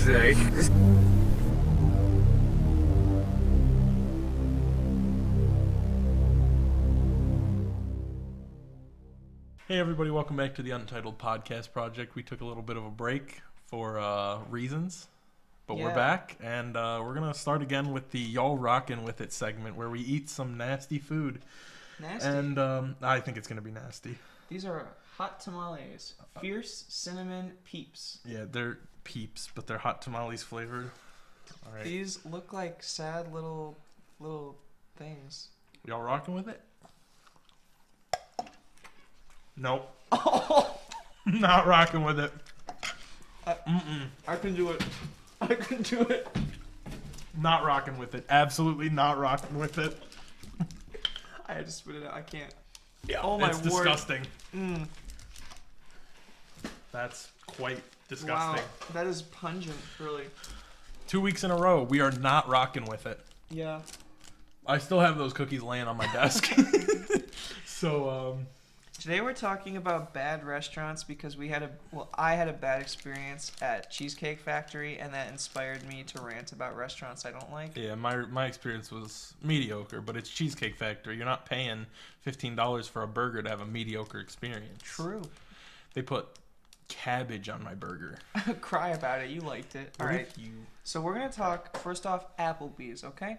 sake. Hey everybody, welcome back to the Untitled Podcast Project. We took a little bit of a break for reasons, but we're back, and we're going to start again with the Y'all Rockin' With It segment where we eat some nasty food. Nasty? And I think it's going to be nasty. These are hot tamales. Fierce cinnamon peeps. Yeah, they're peeps, but they're hot tamales flavored. All right. These look like sad little things. Y'all rocking with it? Nope. Oh! Not rocking with it. I can do it. I can do it. Not rocking with it. Absolutely not rocking with it. I had to spit it out. I can't. Yeah, oh my it's word. disgusting. That's quite disgusting. Wow, that is pungent, really. 2 weeks in a row, we are not rocking with it. Yeah. I still have those cookies laying on my desk. So, Today we're talking about bad restaurants because I had a bad experience at Cheesecake Factory, and that inspired me to rant about restaurants I don't like. yeah, my experience was mediocre, but it's Cheesecake Factory. You're not paying $15 for a burger to have a mediocre experience. True. They put cabbage on my burger. Cry about it. You liked it. All right. So we're going to talk, first off, Applebee's, okay?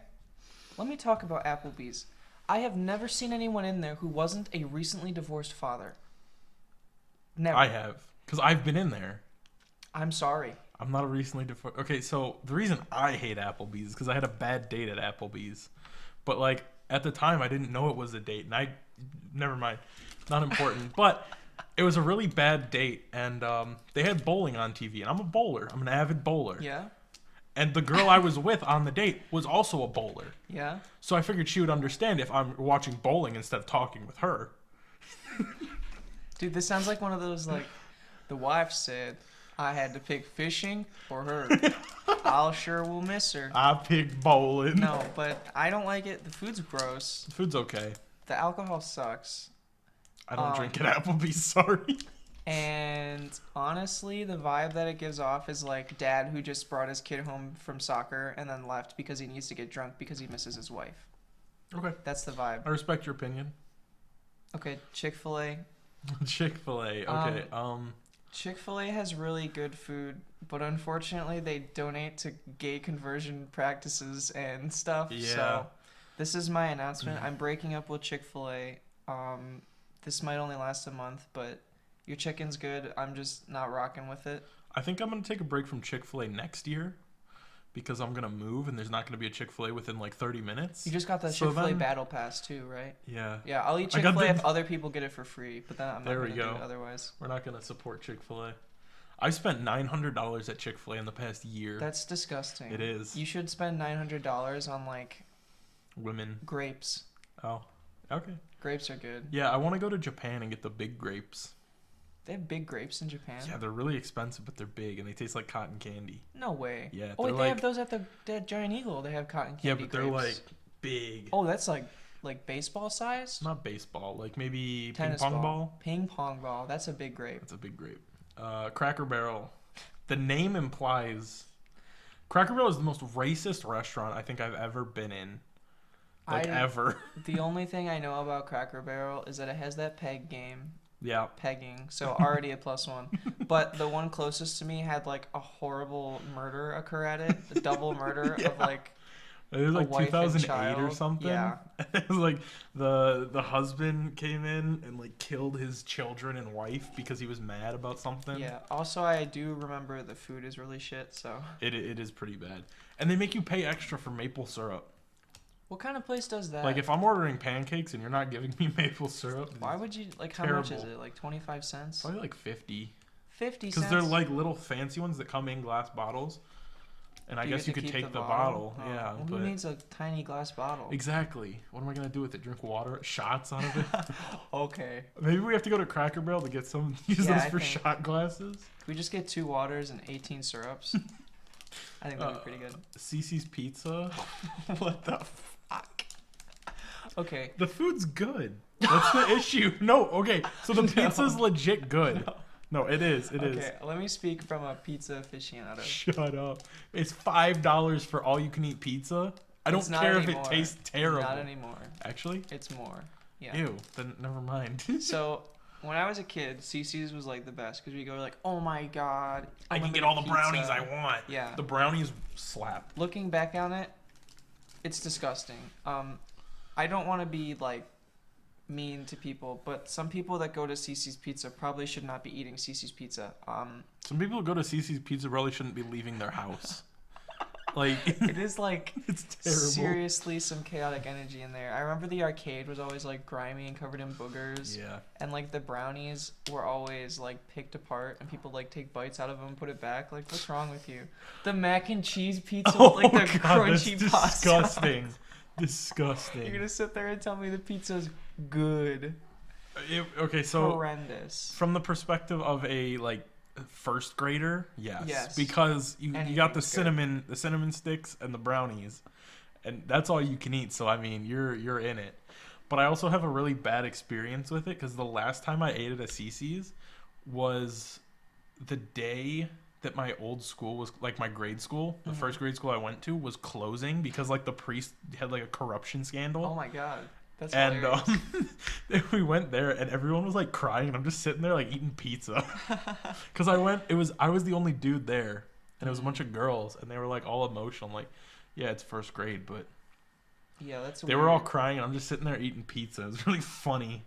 Let me talk about Applebee's. I have never seen anyone in there who wasn't a recently divorced father. Never. I have, because I've been in there. I'm sorry. I'm not a recently divorced. Okay, so the reason I hate Applebee's is because I had a bad date at Applebee's. But, like, at the time, I didn't know it was a date. And never mind. Not important. But it was a really bad date. And they had bowling on TV. And I'm a bowler. I'm an avid bowler. Yeah? And the girl I was with on the date was also a bowler. Yeah? So I figured she would understand if I'm watching bowling instead of talking with her. Dude, this sounds like one of those, like, the wife said, I had to pick fishing or her. I'll sure will miss her. I picked bowling. No, but I don't like it. The food's gross. The food's okay. The alcohol sucks. I don't drink at Applebee's, sorry. And honestly, the vibe that it gives off is like dad who just brought his kid home from soccer and then left because he needs to get drunk because he misses his wife. Okay. That's the vibe. I respect your opinion. Okay, Chick-fil-A. Chick-fil-A. Okay. Chick-fil-A has really good food, but unfortunately they donate to gay conversion practices and stuff. Yeah. So this is my announcement. I'm breaking up with Chick-fil-A. This might only last a month, but your chicken's good. I'm just not rocking with it. I think I'm going to take a break from Chick-fil-A next year because I'm going to move and there's not going to be a Chick-fil-A within like 30 minutes. You just got the Chick-fil-A Battle Pass too, right? Yeah. Yeah, I'll eat Chick-fil-A if other people get it for free, but then I'm not going to do it otherwise. We're not going to support Chick-fil-A. I spent $900 at Chick-fil-A in the past year. That's disgusting. It is. You should spend $900 on like women. Grapes. Oh, okay. Grapes are good. Yeah, I want to go to Japan and get the big grapes. They have big grapes in Japan? Yeah, they're really expensive, but they're big, and they taste like cotton candy. No way. Yeah. Oh, wait, they have those at the Giant Eagle. They have cotton candy. Yeah, but they're grapes. like big. Oh, that's like baseball size? Not baseball, like maybe Tennis ping pong ball. Ping pong ball. That's a big grape. That's a big grape. Cracker Barrel. The name implies Cracker Barrel is the most racist restaurant I think I've ever been in. Ever. The only thing I know about Cracker Barrel is that it has that peg game. Yeah. Pegging, so already a +1. But the one closest to me had like a horrible murder occur at it, a double murder of like it was like 2008 or something. Yeah. It was like the husband came in and like killed his children and wife because he was mad about something. Yeah. Also, I do remember the food is really shit, so it is pretty bad. And they make you pay extra for maple syrup. What kind of place does that? Like, if I'm ordering pancakes and you're not giving me maple syrup, why would you, like, how much is it? Like 25 cents? Probably like 50. 50 cents? Because they're like little fancy ones that come in glass bottles. And I guess you could take the bottle. Oh. Yeah. Well, who needs a tiny glass bottle? Exactly. What am I going to do with it? Drink water? Shots out of it? Okay. Maybe we have to go to Cracker Barrel to get some, use those for shot glasses. Can we just get 2 waters and 18 syrups? I think that'd be pretty good. Cece's Pizza? What the fuck? Okay. The food's good. What's the issue? No, okay. So the pizza's legit good. No, it is. It is. Okay, let me speak from a pizza aficionado. Shut up. It's $5 for all you can eat pizza. I don't care if it tastes terrible. Not anymore. Actually? It's more. Yeah. Ew. Then never mind. So when I was a kid, CC's was like the best because we go like, oh my god, I can get all the brownies I want. Yeah. The brownies slap. Looking back on it, it's disgusting. I don't want to be like mean to people, but some people that go to CC's Pizza probably should not be eating CC's Pizza. Some people who go to CC's Pizza probably shouldn't be leaving their house. Like it is like it's terrible. Seriously, some chaotic energy in there. I remember the arcade was always like grimy and covered in boogers. Yeah. And like the brownies were always like picked apart, and people like take bites out of them and put it back. Like, what's wrong with you? The mac and cheese pizza with like the crunchy pasta. Disgusting. Disgusting. You're gonna sit there and tell me the pizza's good? Okay, so horrendous. From the perspective of a like first grader, yes. Because you got the cinnamon sticks and the brownies, and that's all you can eat. So I mean, you're in it. But I also have a really bad experience with it because the last time I ate at a CC's was the day that my old school was like my grade school, the first grade school I went to was closing because like the priest had like a corruption scandal. Oh my god. That's and we went there and everyone was like crying and I'm just sitting there like eating pizza because I was the only dude there and it was a bunch of girls and they were like all emotional. I'm like, yeah, it's first grade, but yeah, that's they were all crying and I'm just sitting there eating pizza. It was really funny.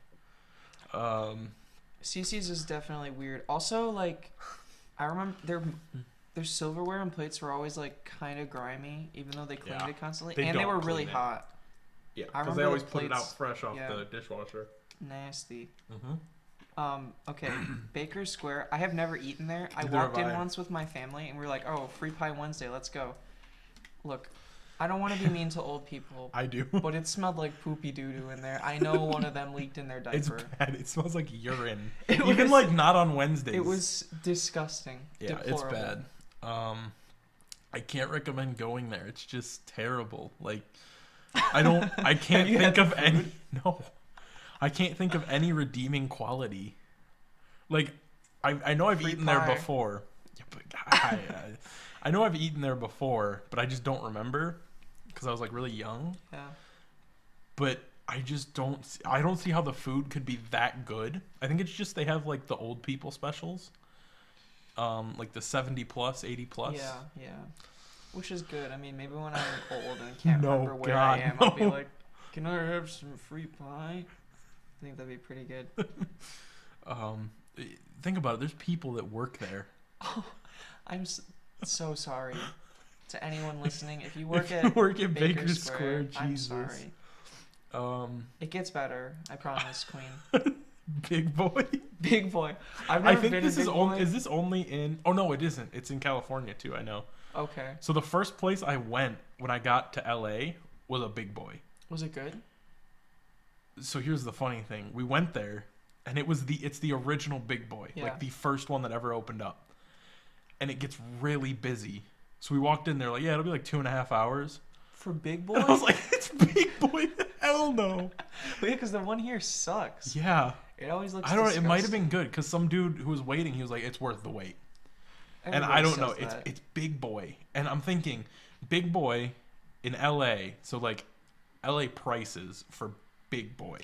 CC's is definitely weird. Also, like, I remember their silverware and plates were always like kind of grimy, even though they cleaned it constantly, and they were really hot. Yeah, because they always put it out fresh off the dishwasher. Nasty. Okay, Baker's Square. I have never eaten there. I walked in once with my family, and we were like, "Oh, free pie Wednesday, let's go." Look, I don't want to be mean to old people. I do. But it smelled like poopy doo-doo in there. I know one of them leaked in their diaper. It's bad. It smells like urine. Even like not on Wednesdays. It was disgusting. Yeah, deplorable. It's bad. I can't recommend going there. It's just terrible. Like, I can't think of any. No, I can't think of any redeeming quality. Like, I know I've eaten there before. Yeah, but I know I've eaten there before, but I just don't remember because I was like really young. Yeah. But I just don't see how the food could be that good. I think it's just they have like the old people specials. Like the 70 plus, 80 plus. Yeah. Which is good. I mean, maybe when I'm old and can't remember where I am, I'll be like, can I have some free pie? I think that'd be pretty good. Think about it. There's people that work there. I'm so sorry to anyone listening. If you work at Baker's Square, Jesus. I'm sorry. It gets better. I promise, Queen. Big Boy. Big Boy. I've never been this is only. Is this only in? Oh no, it isn't. It's in California too. I know. Okay. So the first place I went when I got to LA was a Big Boy. Was it good? So here's the funny thing. We went there, and it's the original Big Boy, like the first one that ever opened up, and it gets really busy. So we walked in there like, yeah, it'll be like 2.5 hours. For Big Boy? And I was like, it's Big Boy. Hell no. But yeah, because the one here sucks. Yeah. It always looks. I don't know. Disgusting. It might have been good because some dude who was waiting, he was like, it's worth the wait. And I don't know. It's Big Boy, and I'm thinking Big Boy in LA. So like LA prices for Big Boy.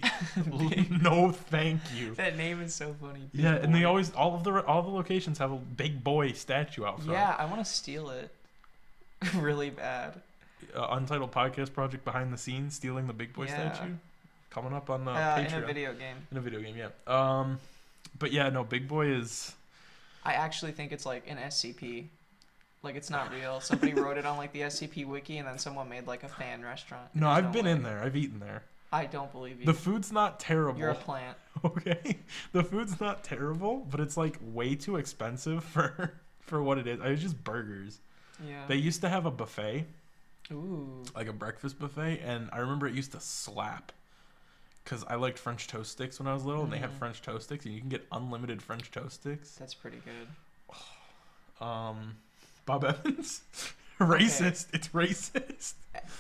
No, thank you. That name is so funny. Big Boy. And they always all the locations have a Big Boy statue out front. Yeah, I want to steal it. Really bad. Untitled podcast project behind the scenes, stealing the Big Boy statue. Coming up on the Patreon. In a video game. In a video game, yeah. But yeah, no, Big Boy is. I actually think it's like an SCP. Like, it's not real. Somebody wrote it on like the SCP wiki, and then someone made like a fan restaurant. No, I've been in there. I've eaten there. I don't believe you. The food's not terrible. You're a plant. Okay, the food's not terrible, but it's like way too expensive for what it is. It's just burgers. Yeah. They used to have a buffet. Ooh. Like a breakfast buffet, and I remember it used to slap. Because I liked French toast sticks when I was little, and they have French toast sticks, and you can get unlimited French toast sticks. That's pretty good. Bob Evans? Racist. Okay. It's racist.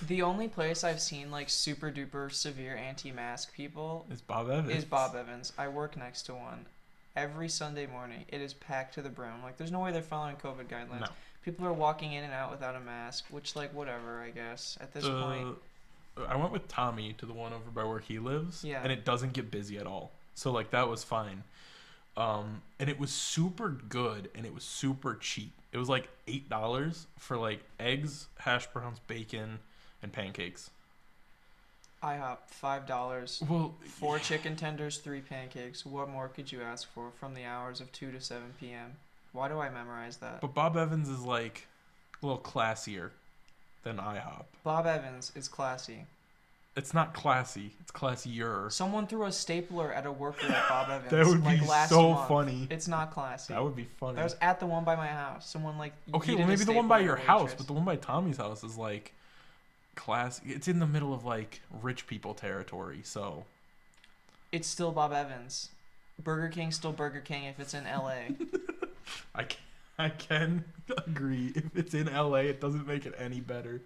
The only place I've seen like super duper severe anti-mask people is Bob Evans. I work next to one, every Sunday morning. It is packed to the brim. Like, there's no way they're following COVID guidelines. No. People are walking in and out without a mask, which, like, whatever, I guess, at this point. I went with Tommy to the one over by where he lives, and it doesn't get busy at all. So, like, that was fine. And it was super good, and it was super cheap. It was, like, $8 for, like, eggs, hash browns, bacon, and pancakes. IHOP, $5. Well, 4 chicken tenders, 3 pancakes. What more could you ask for from the hours of 2 to 7 p.m.? Why do I memorize that? But Bob Evans is, like, a little classier than IHOP. Bob Evans is classy. It's not classy. It's classier. Someone threw a stapler at a worker at Bob Evans. That would be last so month. funny. It's not classy. That would be funny. That was at the one by my house. Someone, like, okay, well, maybe the one by your house, but the one by Tommy's house is, like, classy. It's in the middle of, like, rich people territory, so. It's still Bob Evans. Burger King's still Burger King if it's in L.A. I can agree. If it's in LA, it doesn't make it any better.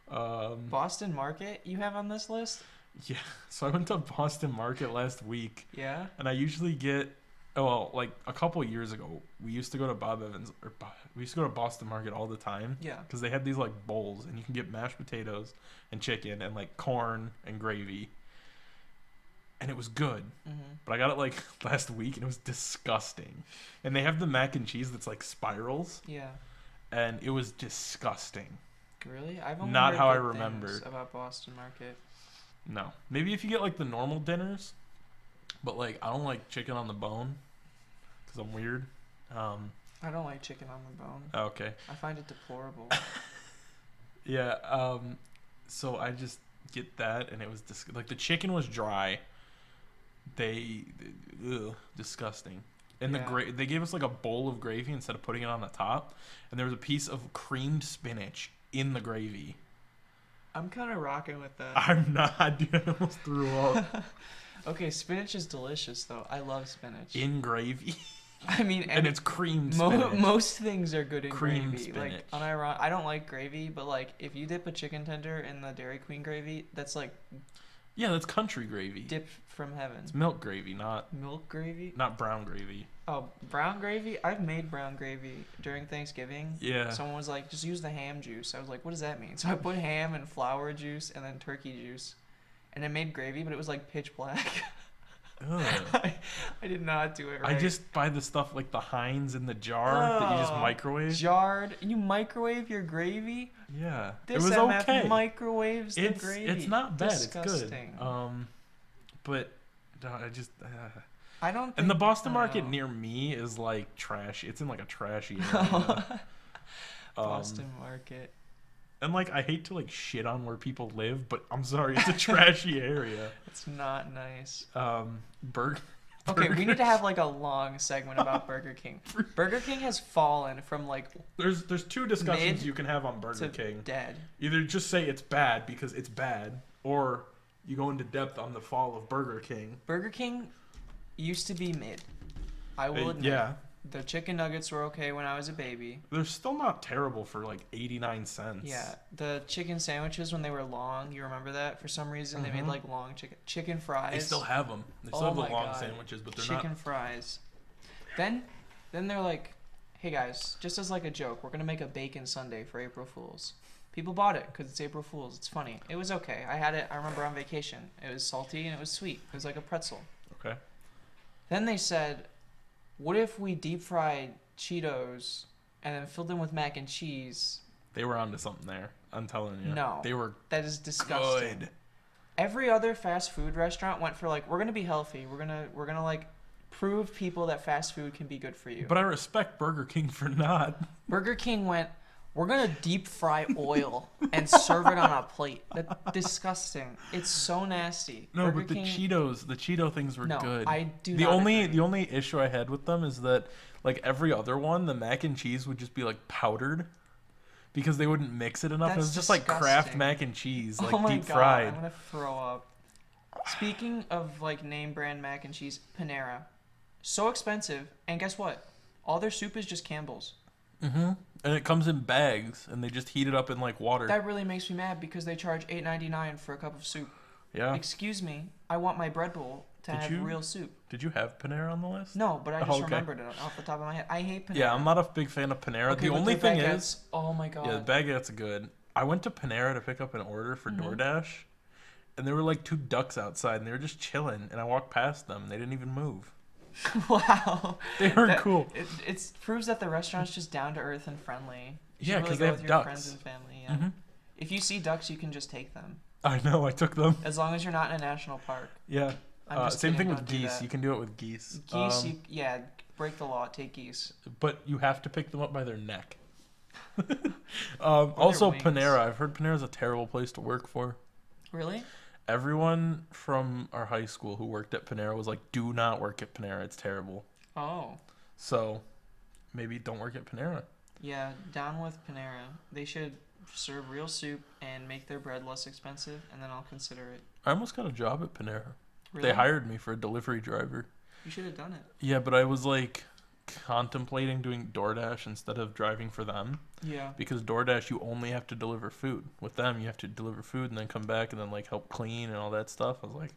Boston Market you have on this list? Yeah. So I went to Boston Market last week. Yeah. And I usually get, like a couple years ago, we used to go to we used to go to Boston Market all the time. Yeah. Because they had these like bowls, and you can get mashed potatoes and chicken and like corn and gravy. And it was good. Mm-hmm. But I got it like last week, and it was disgusting. And they have the mac and cheese that's like spirals. Yeah. And it was disgusting. Really? I've only not heard how I good remember things about Boston Market. No. Maybe if you get like the normal dinners, but like I don't like chicken on the bone because I'm weird. I don't like chicken on the bone. Okay. I find it deplorable. Yeah. So I just get that, and it was like the chicken was dry. Disgusting. And they gave us like a bowl of gravy instead of putting it on the top, and there was a piece of creamed spinach in the gravy. I'm kind of rocking with that. I'm not, dude. I almost threw up. Okay, spinach is delicious though. I love spinach. In gravy. I mean, and it's creamed spinach. Most things are good in creamed gravy. Spinach. Like I don't like gravy, but like if you dip a chicken tender in the Dairy Queen gravy, that's like that's country gravy. Dipped from heaven. It's milk gravy, not milk gravy. Not brown gravy. Oh, brown gravy? I've made brown gravy during Thanksgiving. Yeah. Someone was like, just use the ham juice. I was like, what does that mean? So I put ham and flour juice and then turkey juice, and it made gravy, but it was like pitch black. I did not do it right. I just buy the stuff like the Heinz in the jar that you just microwave. Jarred? You microwave your gravy? Yeah. This it was MF okay. Microwaves the gravy. It's not bad. Disgusting. It's good. But I just. I don't. And the Boston Market near me is like trash. It's in like a trashy area. Boston Market. And like I hate to like shit on where people live, but I'm sorry, it's a trashy area. It's not nice. Okay, we need to have like a long segment about Burger King. Burger King has fallen from like there's two discussions you can have on Burger King. Dead. Either just say it's bad because it's bad, or you go into depth on the fall of Burger King. Burger King used to be mid. I will admit. Yeah. The chicken nuggets were okay when I was a baby. They're still not terrible for like 89 cents. Yeah. The chicken sandwiches when they were long, you remember that? For some reason they made like long chicken fries. They still have them. They still have the long sandwiches, but they're not chicken fries. Then they're like, "Hey guys, just as like a joke, we're going to make a bacon sundae for April Fools." People bought it cuz it's April Fools. It's funny. It was okay. I had it I remember on vacation. It was salty and it was sweet. It was like a pretzel. Okay. Then they said, what if we deep fried Cheetos and then filled them with mac and cheese? They were onto something there. I'm telling you. No. They were that is disgusting. Good. Every other fast food restaurant went for like, we're going to be healthy. We're going to like prove people that fast food can be good for you. But I respect Burger King for not. Burger King went, we're going to deep fry oil and serve it on a plate. That's disgusting. It's so nasty. No, Burger but the King... Cheeto things were good. I do the not only agree. The only issue I had with them is that like every other one, the mac and cheese would just be like powdered because they wouldn't mix it enough. It was just like Kraft mac and cheese, like deep fried. I'm going to throw up. Speaking of like name brand mac and cheese, Panera. So expensive, and guess what? All their soup is just Campbell's. Mm-hmm. And it comes in bags, and they just heat it up in like water. That really makes me mad because they charge $8.99 for a cup of soup. Yeah. Excuse me, I want my bread bowl to have real soup. Did you have Panera on the list? No, but I just remembered it off the top of my head. I hate Panera. Yeah, I'm not a big fan of Panera. Okay, the only thing is, oh my god. Yeah, the baguettes are good. I went to Panera to pick up an order for DoorDash, and there were like 2 ducks outside, and they were just chilling. And I walked past them, and they didn't even move. Wow. They weren't cool. It proves that the restaurant's just down to earth and friendly. Yeah, because they have ducks. Friends and family. Yeah. If you see ducks, you can just take them. I know. I took them. As long as you're not in a national park. Yeah. Same thing with geese. You can do it with geese. Geese, break the law. Take geese. But you have to pick them up by their neck. Also, Panera. I've heard Panera is a terrible place to work for. Really? Everyone from our high school who worked at Panera was like, "Do not work at Panera. It's terrible." Oh. So, maybe don't work at Panera. Yeah, down with Panera. They should serve real soup and make their bread less expensive, and then I'll consider it. I almost got a job at Panera. Really? They hired me for a delivery driver. You should have done it. Yeah, but I was like contemplating doing DoorDash instead of driving for them. Yeah. Because DoorDash, you only have to deliver food. With them, you have to deliver food and then come back and then like help clean and all that stuff. I was like,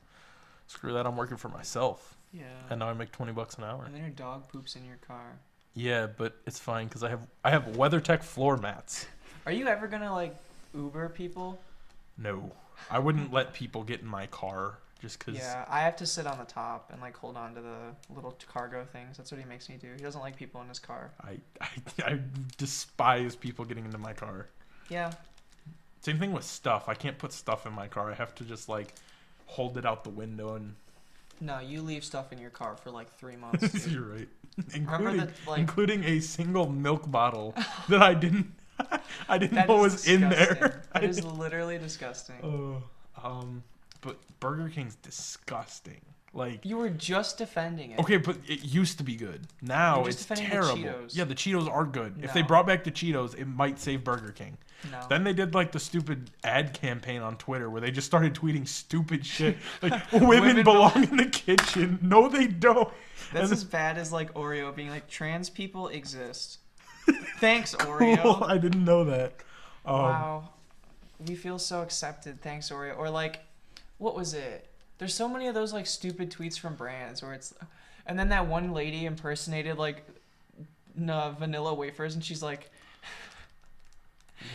screw that, I'm working for myself. Yeah. And now I make $20 an hour. And then your dog poops in your car. Yeah, but it's fine because I have WeatherTech floor mats. Are you ever gonna like Uber people? No, I wouldn't let people get in my car just because. Yeah, I have to sit on the top and like hold on to the little cargo things. That's what he makes me do. He doesn't like people in his car. I despise people getting into my car. Yeah. Same thing with stuff. I can't put stuff in my car. I have to just like hold it out the window and. No, you leave stuff in your car for like 3 months. You're right. Including a single milk bottle that I didn't know was disgusting. in there. That is literally disgusting. But Burger King's disgusting. Like you were just defending it. Okay, but it used to be good. Now it's terrible. The Cheetos. Yeah, the Cheetos are good. No. If they brought back the Cheetos, it might save Burger King. No. Then they did like the stupid ad campaign on Twitter where they just started tweeting stupid shit like women belong in the kitchen. No, they don't. That's as bad as like Oreo being like trans people exist. Thanks, Oreo. Cool. I didn't know that. Wow, we feel so accepted. Thanks, Oreo. Or like, what was it? There's so many of those like stupid tweets from brands where it's, and then that one lady impersonated like vanilla wafers, and she's like.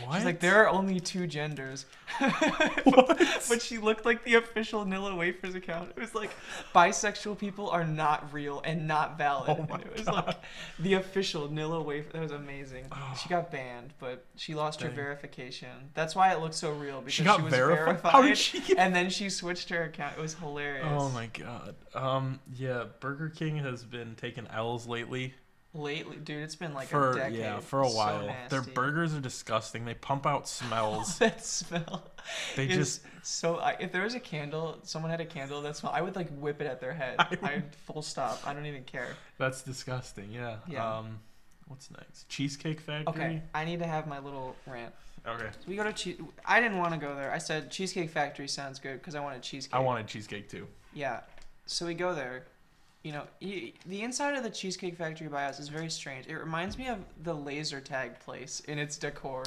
What? She's like, there are only 2 genders. What? But she looked like the official Nilla Wafers account. It was like, bisexual people are not real and not valid. Oh my and it was God. like the official Nilla Wafer. That was amazing. Oh. She got banned, but she lost her Dang. verification. That's why it looked so real, because She got was verified? How did she get... And then she switched her account. It was hilarious. Oh my God. Yeah, Burger King has been taking L's lately. Lately, dude, it's been like a decade. Yeah, for a while. So Their burgers are disgusting. They pump out smells. That smell. They just so. If there was a candle, someone had a candle that smell, I would like whip it at their head. I'd full stop. I don't even care. That's disgusting. Yeah. Yeah. What's next? Cheesecake Factory. Okay, I need to have my little rant. Okay. So we go to I didn't want to go there. I said Cheesecake Factory sounds good because I wanted cheesecake. I wanted cheesecake too. Yeah. So we go there. You know, the inside of the Cheesecake Factory by us is very strange. It reminds me of the laser tag place in its decor.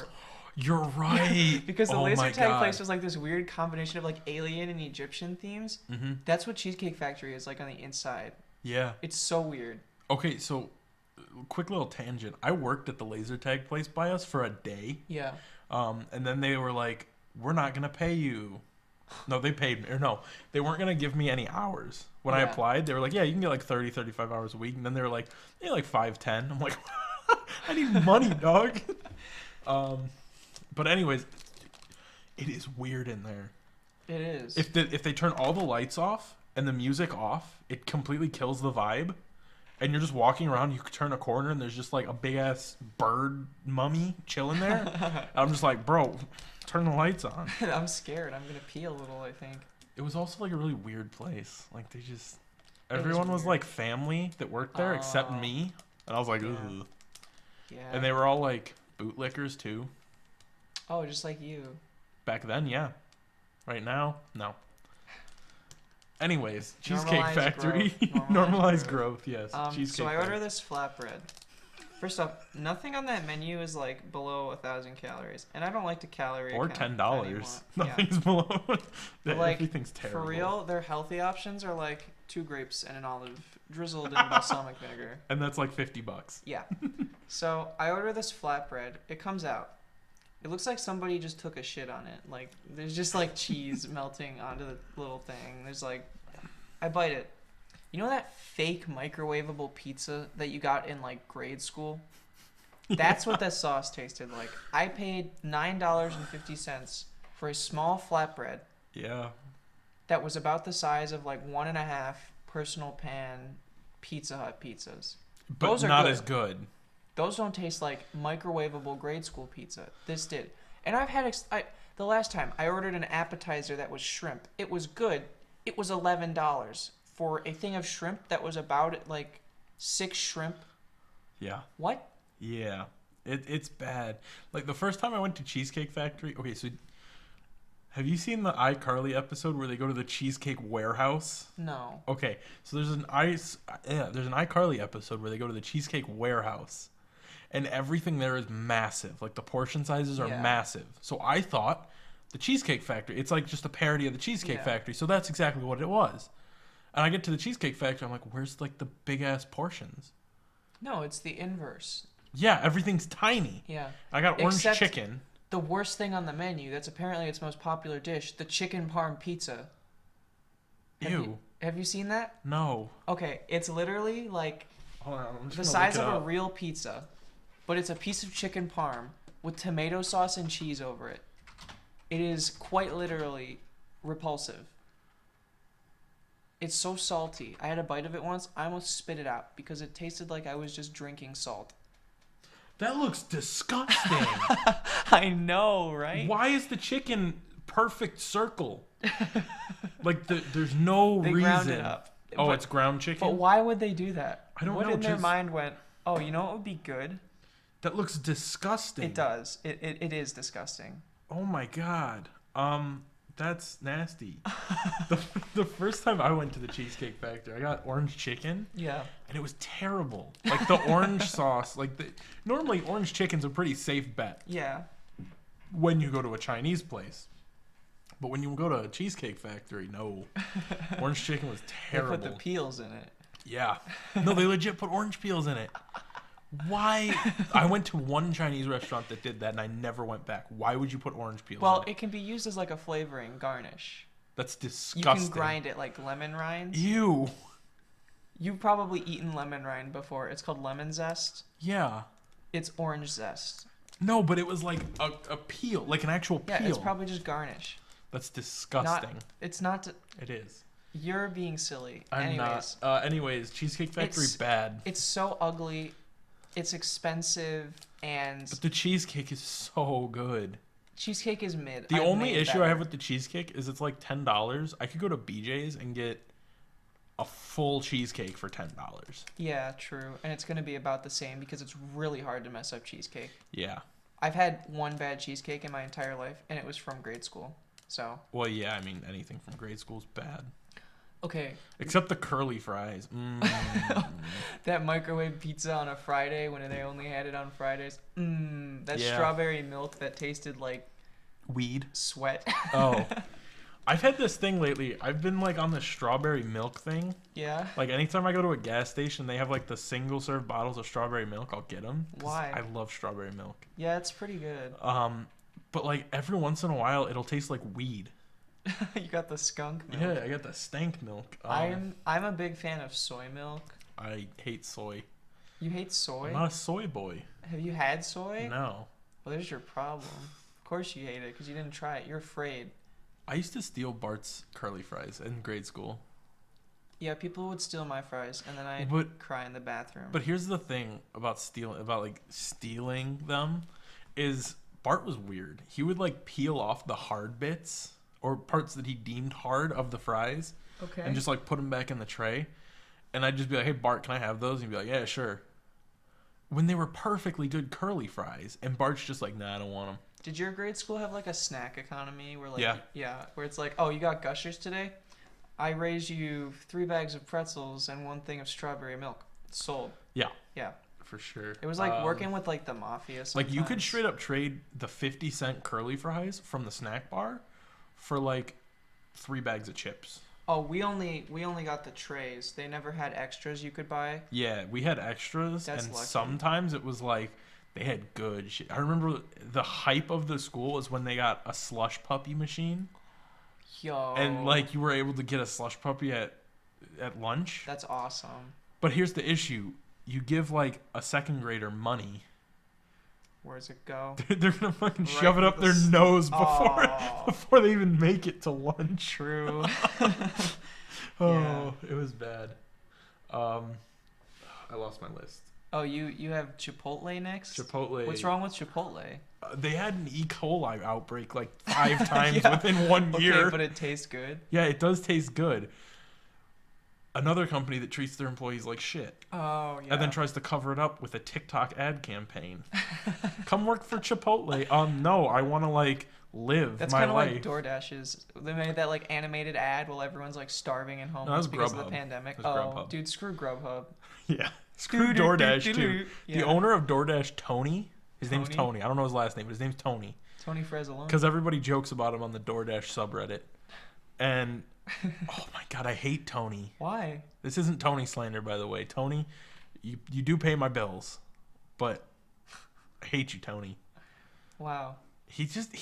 You're right. Because the laser tag place was like this weird combination of like alien and Egyptian themes. Mm-hmm. That's what Cheesecake Factory is like on the inside. Yeah. It's so weird. Okay, so quick little tangent. I worked at the laser tag place by us for a day. Yeah. And then they were like, "We're not gonna pay you." No, they paid me. Or no, they weren't going to give me any hours. When I applied, they were like, yeah, you can get like 30, 35 hours a week. And then they were like, yeah, like 5, 10. I'm like, I need money, dog. But anyways, it is weird in there. It is. If they turn all the lights off and the music off, it completely kills the vibe. And you're just walking around, you turn a corner, and there's just like a big-ass bird mummy chilling there. And I'm just like, bro, turn the lights on. I'm scared. I'm going to pee a little, I think. It was also like a really weird place. Like they just... Everyone was like family that worked there except me. And I was like, ugh. Yeah. And they were all like bootlickers too. Oh, just like you. Back then, yeah. Right now, no. Anyways, Cheesecake Factory. Normalized growth, yes. So I order this flatbread. First off, nothing on that menu is like below 1,000 calories, and I don't like to calorie Or count $10. anymore. Nothing's below. But like, everything's terrible. for real, their healthy options are like 2 grapes and an olive drizzled in balsamic vinegar. And that's like $50. Yeah. So I order this flatbread. It comes out. It looks like somebody just took a shit on it. Like, there's just like cheese melting onto the little thing. There's like, I bite it. You know that fake microwavable pizza that you got in like grade school? That's what that sauce tasted like. I paid $9.50 for a small flatbread. Yeah. That was about the size of like 1.5 personal pan Pizza Hut pizzas. But those are not good. as good. Those don't taste like microwavable grade school pizza. This did. And I've had the last time I ordered an appetizer that was shrimp. It was good. It was $11 for a thing of shrimp that was about like 6 shrimp. Yeah. What? Yeah. It's bad. Like the first time I went to Cheesecake Factory. Okay, so have you seen the iCarly episode where they go to the Cheesecake Warehouse? No. Okay, so there's an iCarly episode where they go to the Cheesecake Warehouse, and everything there is massive. Like the portion sizes are massive. So I thought the Cheesecake Factory, it's like just a parody of the Cheesecake Factory. So that's exactly what it was. And I get to the Cheesecake Factory, I'm like, where's like the big ass portions? No, it's the inverse. Yeah, everything's tiny. Yeah. I got orange Except chicken. The worst thing on the menu, that's apparently its most popular dish, the chicken parm pizza. Have you seen that? No. Okay, it's literally like Hold on, I'm just the gonna size look it of a up. real pizza, but it's a piece of chicken parm with tomato sauce and cheese over it. It is quite literally repulsive. It's so salty. I had a bite of it once. I almost spit it out because it tasted like I was just drinking salt. That looks disgusting. I know, right? Why is the chicken perfect circle? Like there's no reason. They ground it up. Oh, it's ground chicken? But why would they do that? I don't know. What in their mind went, oh, you know what would be good? That looks disgusting. It does. It is disgusting. Oh my god. That's nasty. the first time I went to the Cheesecake Factory, I got orange chicken. Yeah. And it was terrible. Like the orange sauce, normally orange chicken's a pretty safe bet. Yeah. When you go to a Chinese place. But when you go to a Cheesecake Factory, no. Orange chicken was terrible. They put the peels in it. Yeah. No, they legit put orange peels in it. Why? I went to one Chinese restaurant that did that, and I never went back. Why would you put orange peels in it? Well, it can be used as like a flavoring garnish. That's disgusting. You can grind it like lemon rinds. Ew. You've probably eaten lemon rind before. It's called lemon zest. Yeah. It's orange zest. No, but it was like a peel, like an actual peel. Yeah, it's probably just garnish. That's disgusting. It's not. It is. You're being silly. I'm Anyways, not. Anyways, Cheesecake Factory bad. It's so ugly. It's expensive, and But the cheesecake is so good. cheesecake is mid. The I've only made issue better. I have with the cheesecake is it's like $10. I could go to BJ's and get a full cheesecake for $10. Yeah, true. And it's going to be about the same because it's really hard to mess up cheesecake. Yeah. I've had one bad cheesecake in my entire life, and it was from grade school. So. Well, yeah, I mean, anything from grade school is bad. Okay. Except the curly fries. That microwave pizza on a Friday when they only had it on Fridays. That Yeah. strawberry milk that tasted like Weed. sweat. Oh. I've had this thing lately. I've been like on the strawberry milk thing. Yeah. Like anytime I go to a gas station, they have like the single serve bottles of strawberry milk. I'll get them. Why? I love strawberry milk. Yeah, it's pretty good. But like every once in a while, it'll taste like weed. You got the skunk milk. Yeah, I got the stank milk. I'm a big fan of soy milk. I hate soy. You hate soy? I'm not a soy boy. Have you had soy? No. Well, there's your problem. Of course you hate it because you didn't try it. You're afraid. I used to steal Bart's curly fries in grade school. Yeah, people would steal my fries, and then I'd cry in the bathroom. But here's the thing about stealing them, is Bart was weird. He would like peel off the hard bits or parts that he deemed hard of the fries, okay, and just like put them back in the tray. And I'd just be like, "Hey Bart, can I have those?" And he'd be like, "Yeah, sure." When they were perfectly good curly fries, and Bart's just like, "Nah, I don't want them." Did your grade school have like a snack economy where like where it's like, oh, you got Gushers today? I raised you 3 bags of pretzels and 1 thing of strawberry milk. Sold. Yeah. Yeah. for sure. It was like working with like the mafia sometimes. Like you could straight up trade the 50-cent curly fries from the snack bar for like 3 bags of chips. Oh, we only got the trays. They never had extras you could buy. Yeah, we had extras. That's and lucky. Sometimes it was like they had good shit. I remember the hype of the school is when they got a slush puppy machine. Yo. And like you were able to get a slush puppy at lunch. That's awesome. But here's the issue. You give like a second grader money. Where's it go? They're gonna fucking shove it up their nose before they even make it to lunch. True. Oh, it was bad. I lost my list. Oh, you have Chipotle next? Chipotle. What's wrong with Chipotle? They had an E. coli outbreak like 5 times within 1 year. Okay, but it tastes good. Yeah, it does taste good. Another company that treats their employees like shit. Oh, yeah. And then tries to cover it up with a TikTok ad campaign. Come work for Chipotle. No, I want to like live That's my kind of life. like DoorDash's. They made that like animated ad while everyone's like starving and homeless because of the pandemic. Grubhub. Dude, screw Grubhub. Yeah. Screw DoorDash too. Yeah. The owner of DoorDash, Tony. His name's Tony. I don't know his last name, but his name's Tony. Tony Fresalone. Because everybody jokes about him on the DoorDash subreddit. And oh my god, I hate Tony. Why? This isn't Tony slander, by the way. Tony, you do pay my bills, but I hate you, Tony. Wow. He just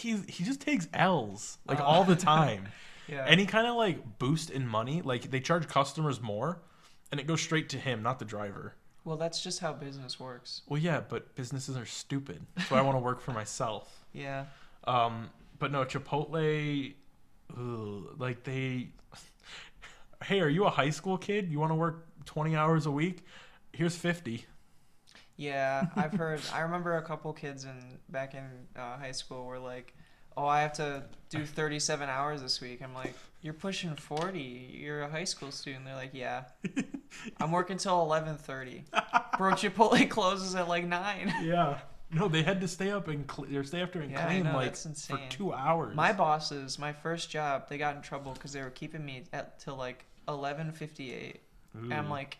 takes L's like all the time. Yeah. Any kind of like boost in money, like they charge customers more, and it goes straight to him, not the driver. Well, that's just how business works. Well, yeah, but businesses are stupid, so I want to work for myself. Yeah. But no, Chipotle, like they. Hey, are you a high school kid? You want to work 20 hours a week? Here's 50. Yeah, I've heard. I remember a couple kids back in high school were like, "Oh, I have to do 37 hours this week." I'm like, "You're pushing 40. You're a high school student." They're like, "Yeah, I'm working till 11:30." Bro, Chipotle closes at like 9. Yeah. No, they had to stay up and stay after and clean like for 2 hours. My bosses, my first job, they got in trouble because they were keeping me till like 11:58. And I'm like,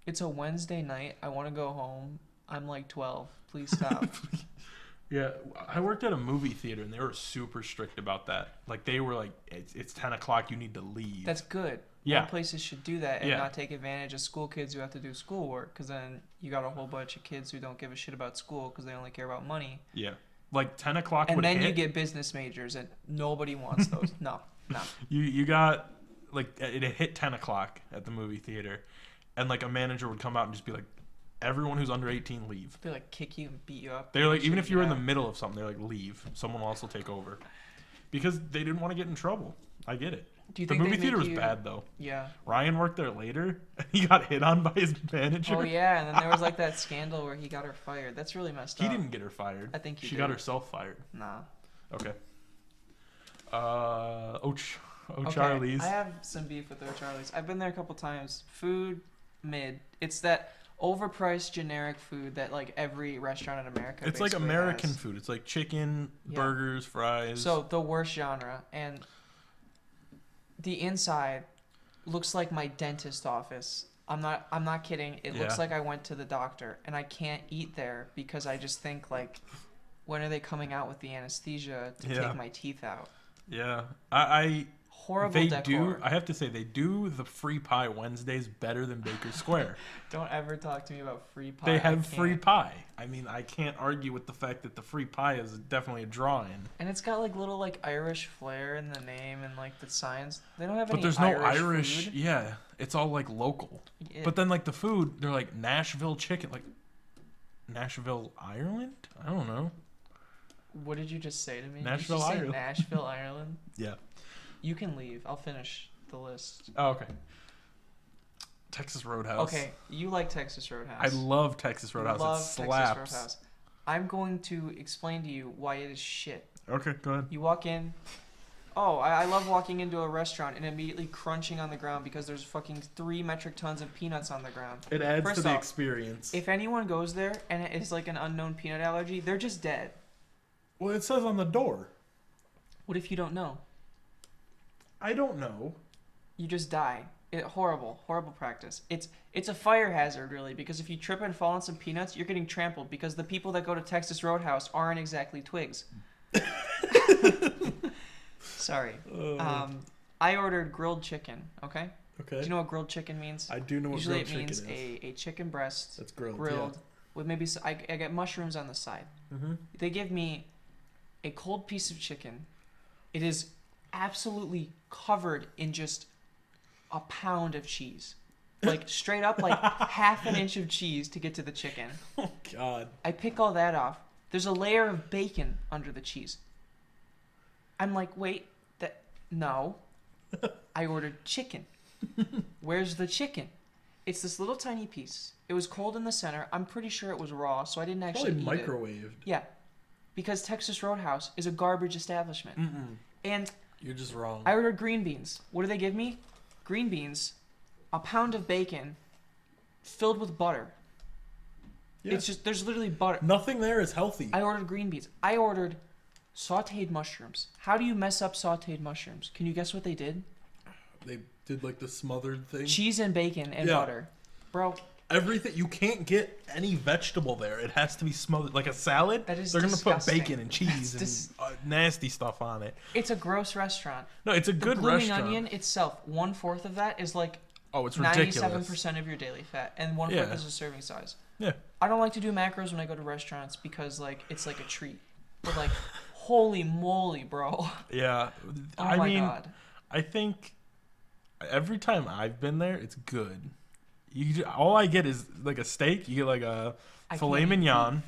it's a Wednesday night. I want to go home. I'm like 12. Please stop. Yeah, I worked at a movie theater and they were super strict about that. Like they were like, it's 10 o'clock. You need to leave. That's good. Yeah. More places should do that and not take advantage of school kids who have to do schoolwork. Because then you got a whole bunch of kids who don't give a shit about school because they only care about money. Yeah. Like 10 o'clock and would then hit. you get business majors and nobody wants those. No. You got like it hit 10 o'clock at the movie theater, and like a manager would come out and just be like, everyone who's under 18 leave. They like kick you and beat you up. They're like, even if you were in the middle of something, they're like, leave. Someone will also take over, because they didn't want to get in trouble. I get it. Do you the think movie theater was bad though. Yeah. Ryan worked there later, and he got hit on by his manager. Oh yeah, and then there was like that scandal where he got her fired. That's really messed up. He didn't get her fired. I think she got herself fired. Nah. Okay. Okay, Charlie's. I have some beef with Charlie's. I've been there a couple times. Food, mid. It's that overpriced generic food that like every restaurant in America. It's like American food. It's like chicken, burgers, fries. So the worst genre, and the inside looks like my dentist office. I'm not kidding. It looks like I went to the doctor, and I can't eat there because I just think like, when are they coming out with the anesthesia to take my teeth out? Yeah, horrible they decor. I have to say they do the free pie Wednesdays better than Baker Square. Don't ever talk to me about free pie. They have free pie. I mean, I can't argue with the fact that the free pie is definitely a draw-in. And it's got like little like Irish flair in the name and like the signs. They don't have any. But there's no Irish. Food. Yeah, it's all like local. Yeah. But then like the food, they're like Nashville chicken, like Nashville, Ireland. I don't know. What did you just say to me? Nashville, did you Ireland. say Nashville, Ireland. Yeah. You can leave. I'll finish the list. Oh, okay. Texas Roadhouse. Okay, you like Texas Roadhouse. I love Texas Roadhouse. Love it slaps. Texas Roadhouse. I'm going to explain to you why it is shit. Okay, go ahead. You walk in. Oh, I love walking into a restaurant and immediately crunching on the ground because there's fucking 3 metric tons of peanuts on the ground. It adds First to the off, experience. If anyone goes there and it is like an unknown peanut allergy, they're just dead. Well, it says on the door. What if you don't know? I don't know. You just die. Horrible practice. It's a fire hazard, really, because if you trip and fall on some peanuts, you're getting trampled because the people that go to Texas Roadhouse aren't exactly twigs. Sorry. I ordered grilled chicken, okay? Okay. Do you know what grilled chicken means? I do know what Usually grilled chicken is. Usually it means a chicken breast that's grilled yeah. with maybe I get mushrooms on the side. Mm-hmm. They give me a cold piece of chicken. It is absolutely covered in just a pound of cheese. Like straight up like half an inch of cheese to get to the chicken. Oh God. I pick all that off. There's a layer of bacon under the cheese. I'm like, wait, no. I ordered chicken. Where's the chicken? It's this little tiny piece. It was cold in the center. I'm pretty sure it was raw, so I didn't actually eat microwaved. It. Yeah. Because Texas Roadhouse is a garbage establishment. Mm-mm. And you're just wrong. I ordered green beans. What do they give me? Green beans, a pound of bacon filled with butter. Yeah. It's just, there's literally butter. Nothing there is healthy. I ordered green beans. I ordered sauteed mushrooms. How do you mess up sauteed mushrooms? Can you guess what they did? They did like the smothered thing. Cheese and bacon and butter. Bro. Everything. You can't get any vegetable there. It has to be smothered. Like a salad, that is they're going to put disgusting. bacon and cheese and nasty stuff on it. It's a gross restaurant. No, it's a good restaurant. The restaurant. Blooming Onion itself, 1/4 of that is like it's ridiculous. 97% of your daily fat, and 1/4 is a serving size. Yeah. I don't like to do macros when I go to restaurants because like it's like a treat. But like, holy moly, bro. Yeah. Oh my God. I think every time I've been there, it's good. All I get is like a steak. You get like a filet mignon.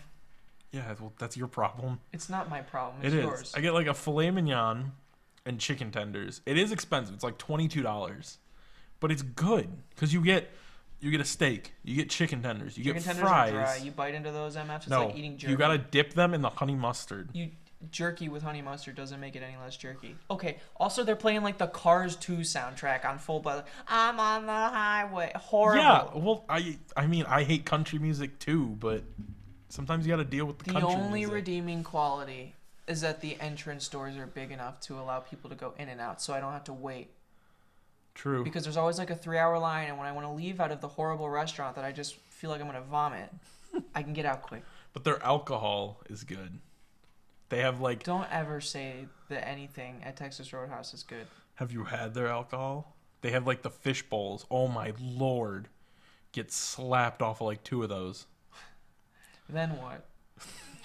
Yeah, well, that's your problem. It's not my problem. It's yours. I get like a filet mignon and chicken tenders. It is expensive. It's like $22, but it's good because you get a steak, you get chicken tenders, you get fries. Are dry. You bite into those MFs. It's like eating jerky. You gotta dip them in the honey mustard. Jerky with honey mustard doesn't make it any less jerky. Okay. Also, they're playing like the Cars 2 soundtrack on full blast. I'm on the highway. Horrible. Yeah. Well, I mean, I hate country music too, but sometimes you got to deal with the country music. The only redeeming quality is that the entrance doors are big enough to allow people to go in and out, so I don't have to wait. True. Because there's always like a 3-hour line, and when I want to leave out of the horrible restaurant that I just feel like I'm gonna vomit, I can get out quick. But their alcohol is good. They have like. Don't ever say that anything at Texas Roadhouse is good. Have you had their alcohol? They have like the fish bowls. Oh my Lord. Get slapped off of like 2 of those. Then what?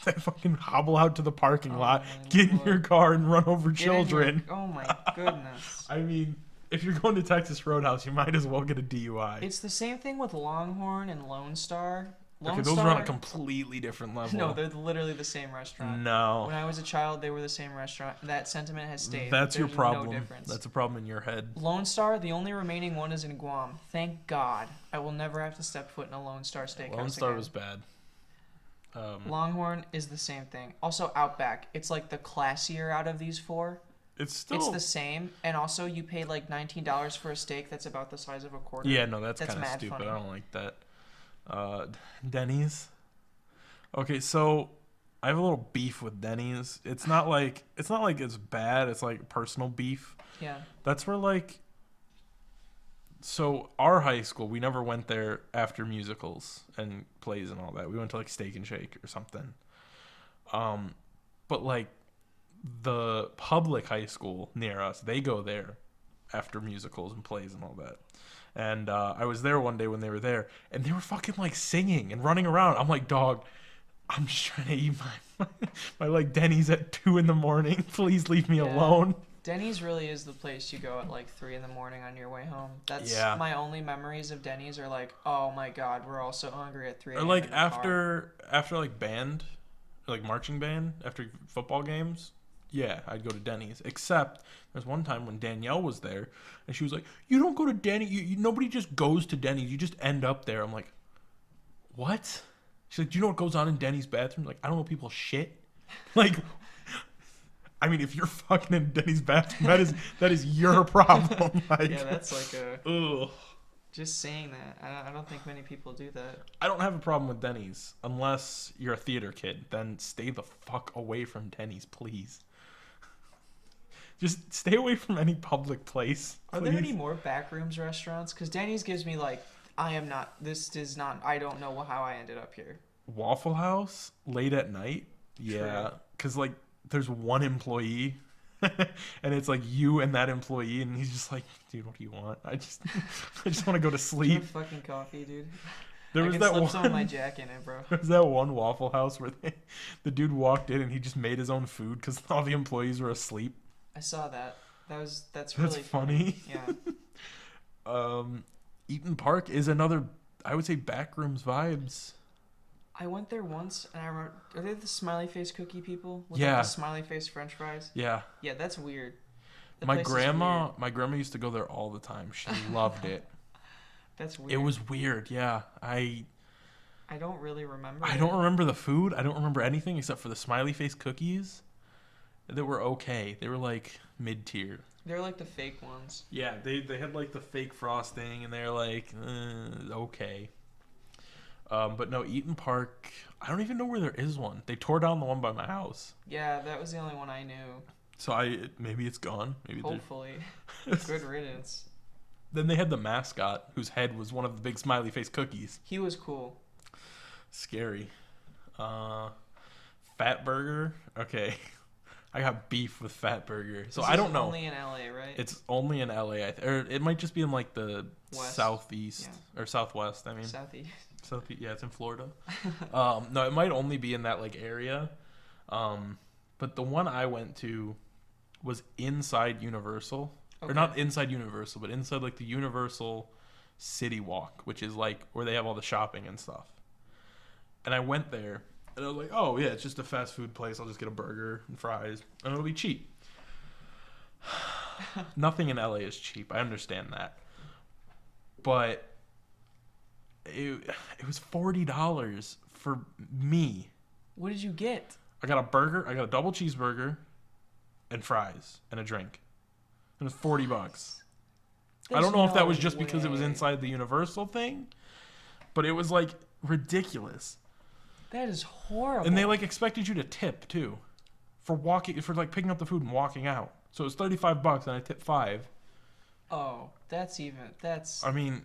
They fucking hobble out to the parking lot, get in your car, and run over children. Oh my goodness. I mean, if you're going to Texas Roadhouse, you might as well get a DUI. It's the same thing with Longhorn and Lone Star. Those are on a completely different level. No, they're literally the same restaurant. No. When I was a child, they were the same restaurant. That sentiment has stayed. That's your problem. No difference. That's a problem in your head. Lone Star, the only remaining one is in Guam. Thank God. I will never have to step foot in a Lone Star steakhouse Lone Star again. was bad. Longhorn is the same thing. Also, Outback. It's like the classier out of these 4. It's the same, and also you pay like $19 for a steak that's about the size of a quarter. Yeah, no, that's kind of stupid. Funny. I don't like that. Denny's. Okay, so I have a little beef with Denny's. It's not like it's bad. It's like personal beef. Yeah. That's where like. So our high school, we never went there after musicals and plays and all that. We went to like Steak and Shake or something. But like the public high school near us, they go there after musicals and plays and all that. And I was there one day when they were there, and they were fucking like singing and running around. I'm like, dog, I'm just trying to eat my like Denny's at 2 a.m. Please leave me alone. Denny's really is the place you go at like 3 a.m. on your way home. That's my only memories of Denny's are like, oh my God, we're all so hungry at 3 a.m. Or like after like band, like marching band, after football games. Yeah, I'd go to Denny's. Except there's one time when Danielle was there, and she was like, "You don't go to Denny's. Nobody just goes to Denny's. You just end up there." I'm like, "What?" She's like, "Do you know what goes on in Denny's bathrooms?" Like, I don't know. People shit. Like, I mean, if you're fucking in Denny's bathroom, that is your problem. Like, yeah, that's like a. Ugh. Just saying that. I don't think many people do that. I don't have a problem with Denny's unless you're a theater kid. Then stay the fuck away from Denny's, please. Just stay away from any public place. Please. Are there any more backrooms restaurants? Because Denny's gives me like, I don't know how I ended up here. Waffle House late at night? Yeah. Because like there's one employee and it's like you and that employee and he's just like, dude, what do you want? I just want to go to sleep. Fucking coffee, dude. There was that slip some of my Jack in it, bro. There was that one Waffle House where the dude walked in and he just made his own food because all the employees were asleep. I saw that. That's really funny. Yeah. Eaton Park is another, I would say, backrooms vibes. I went there once, and I remember. Are they the smiley face cookie people? With Yeah. Like the smiley face French fries. Yeah. Yeah, that's weird. My grandma used to go there all the time. She loved it. That's weird. It was weird. Yeah. I don't really remember. I don't remember the food. I don't remember anything except for the smiley face cookies. That were okay. They were like mid-tier. They're like the fake ones. Yeah, they had like the fake frosting, and they're like okay. But no, Eaton Park. I don't even know where there is one. They tore down the one by my house. Yeah, that was the only one I knew. So maybe it's gone. Maybe hopefully. Good riddance. Then they had the mascot, whose head was one of the big smiley face cookies. He was cool. Scary. Fat Burger. Okay. I got beef with Fat Burger. So I don't know. It's only in LA, right? It's only in LA. Or it might just be in like the West. Southeast or Southwest. I mean, Southeast. Yeah, it's in Florida. No, it might only be in that like area. But the one I went to was inside Universal. Okay. Or not inside Universal, but inside like the Universal City Walk, which is like where they have all the shopping and stuff. And I went there. And I was like, oh, yeah, it's just a fast food place. I'll just get a burger and fries, and it'll be cheap. Nothing in LA is cheap. I understand that. But it was $40 for me. What did you get? I got a burger. I got a double cheeseburger and fries and a drink. It was $40. I don't know if that was just because it was inside the Universal thing, but it was like ridiculous. That is horrible. And they like expected you to tip too, for like picking up the food and walking out. So it was $35 and I tipped $5. Oh, that's. I mean,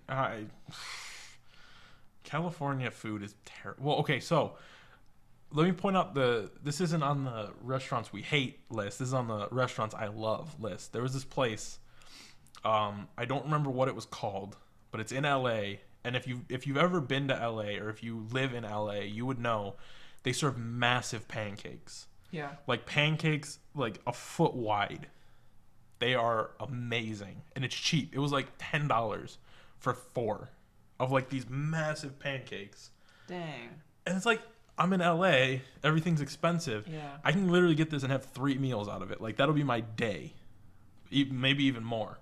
California food is terrible. Well, okay, so let me point out this isn't on the restaurants we hate list. This is on the restaurants I love list. There was this place, I don't remember what it was called, but it's in LA. And if you've ever been to LA or if you live in LA, you would know they serve massive pancakes. Yeah. Like pancakes like a foot wide. They are amazing. And it's cheap. It was like $10 for 4 of like these massive pancakes. Dang. And it's like, I'm in LA, everything's expensive. Yeah. I can literally get this and have 3 meals out of it. Like that'll be my day. Maybe even more.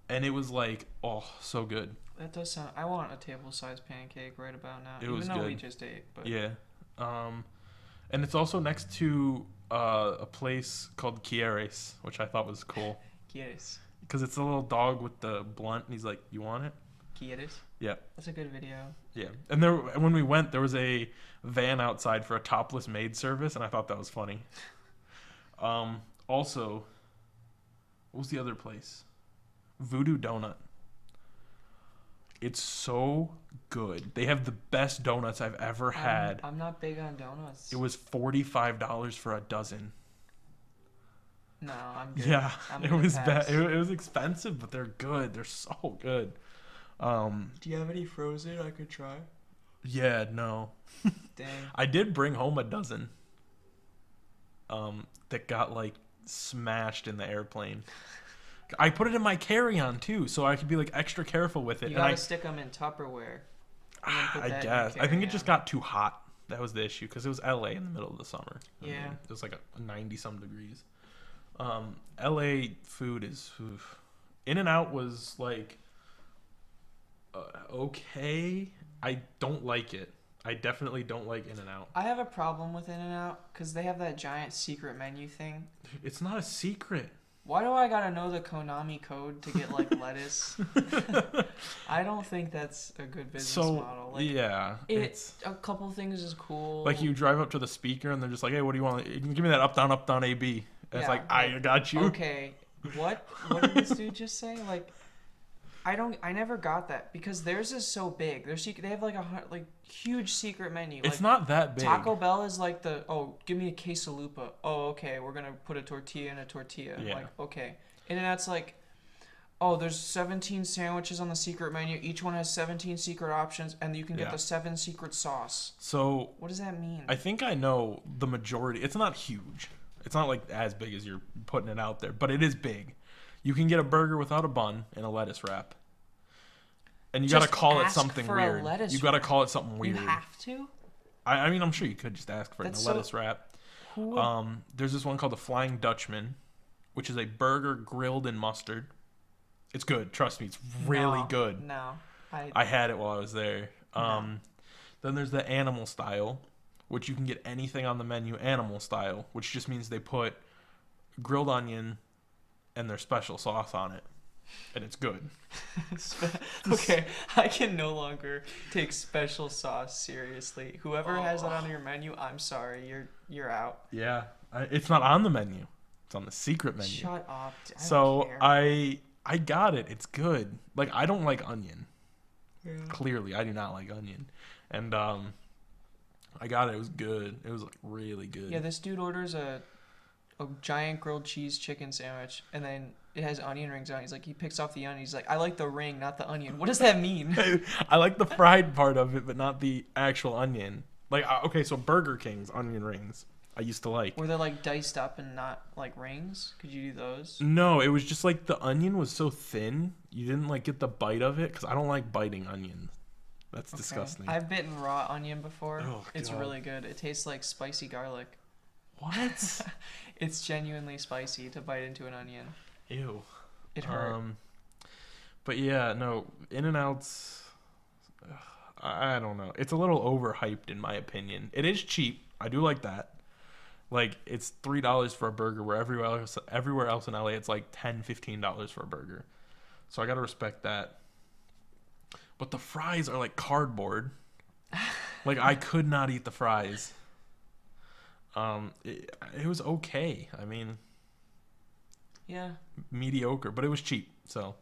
And it was like, oh, so good. That does sound. I want a table-sized pancake right about now. It was good. Even though we just ate, but yeah. And it's also next to a place called Quieres, which I thought was cool. Quieres. Because it's a little dog with the blunt, and he's like, "You want it?" Quieres. Yeah. That's a good video. Yeah. And when we went, there was a van outside for a topless maid service, and I thought that was funny. Also, what was the other place? Voodoo Donut. It's so good. They have the best donuts I've ever had. I'm not big on donuts. It was $45 for a dozen. No, I'm good. Yeah, it was bad. It was expensive, but they're good. They're so good. Do you have any frozen I could try? Yeah, no. Dang. I did bring home a dozen. That got like smashed in the airplane. I put it in my carry-on too, so I could be like extra careful with it. You gotta stick them in Tupperware. I guess. I think it just got too hot. That was the issue because it was LA in the middle of the summer. Yeah. I mean, it was like a 90-some degrees. LA food is. Oof. In-N-Out was like okay. I don't like it. I definitely don't like In-N-Out. I have a problem with In-N-Out because they have that giant secret menu thing. It's not a secret. Why do I gotta know the Konami code to get like lettuce? I don't think that's a good business model. Like, yeah, it's a couple things is cool. Like you drive up to the speaker and they're just like, "Hey, what do you want? You can give me that up down AB." And it's like, I got you. Okay, what did this dude just say? Like, I never got that because theirs is so big. They have like huge secret menu. It's like, not that big. Taco Bell is like give me a quesalupa. Oh, okay, we're gonna put a tortilla in a tortilla. Yeah. Like, okay. In-N-Out's like, there's 17 sandwiches on the secret menu. Each one has 17 secret options, and you can get the 7 secret sauce. So what does that mean? I think I know the majority. It's not huge. It's not like as big as you're putting it out there, but it is big. You can get a burger without a bun and a lettuce wrap. And you got to call it something weird. You got to call it something weird. You have to? I mean, I'm sure you could just ask for a lettuce wrap. There's this one called the Flying Dutchman, which is a burger grilled in mustard. It's good. Trust me, it's really good. No. I had it while I was there. Then there's the Animal Style, which you can get anything on the menu Animal Style, which just means they put grilled onion and their special sauce on it. And it's good. Okay, I can no longer take special sauce seriously. Whoever has that on your menu, I'm sorry, you're out. Yeah, it's not on the menu. It's on the secret menu. Shut up. I got it. It's good. Like, I don't like onion. Yeah. Clearly, I do not like onion. And I got it. It was good. It was like really good. Yeah, this dude orders a giant grilled cheese chicken sandwich, and then it has onion rings on it. He's like, he picks off the onion. He's like, I like the ring, not the onion. What does that mean? I like the fried part of it, but not the actual onion. Like, okay, so Burger King's onion rings, I used to like. Were they like diced up and not like rings? Could you do those? No, it was just like the onion was so thin, you didn't like get the bite of it, because I don't like biting onions. That's disgusting. I've bitten raw onion before. Oh, it's really good. It tastes like spicy garlic. What? It's genuinely spicy to bite into an onion. Ew. It hurt. But yeah, no, In-N-Out's, I don't know. It's a little overhyped in my opinion. It is cheap. I do like that. Like, it's $3 for a burger where everywhere else in LA it's like $10, $15 for a burger. So I got to respect that. But the fries are like cardboard. Like, I could not eat the fries. It was okay. I mean, yeah, mediocre, but it was cheap. So,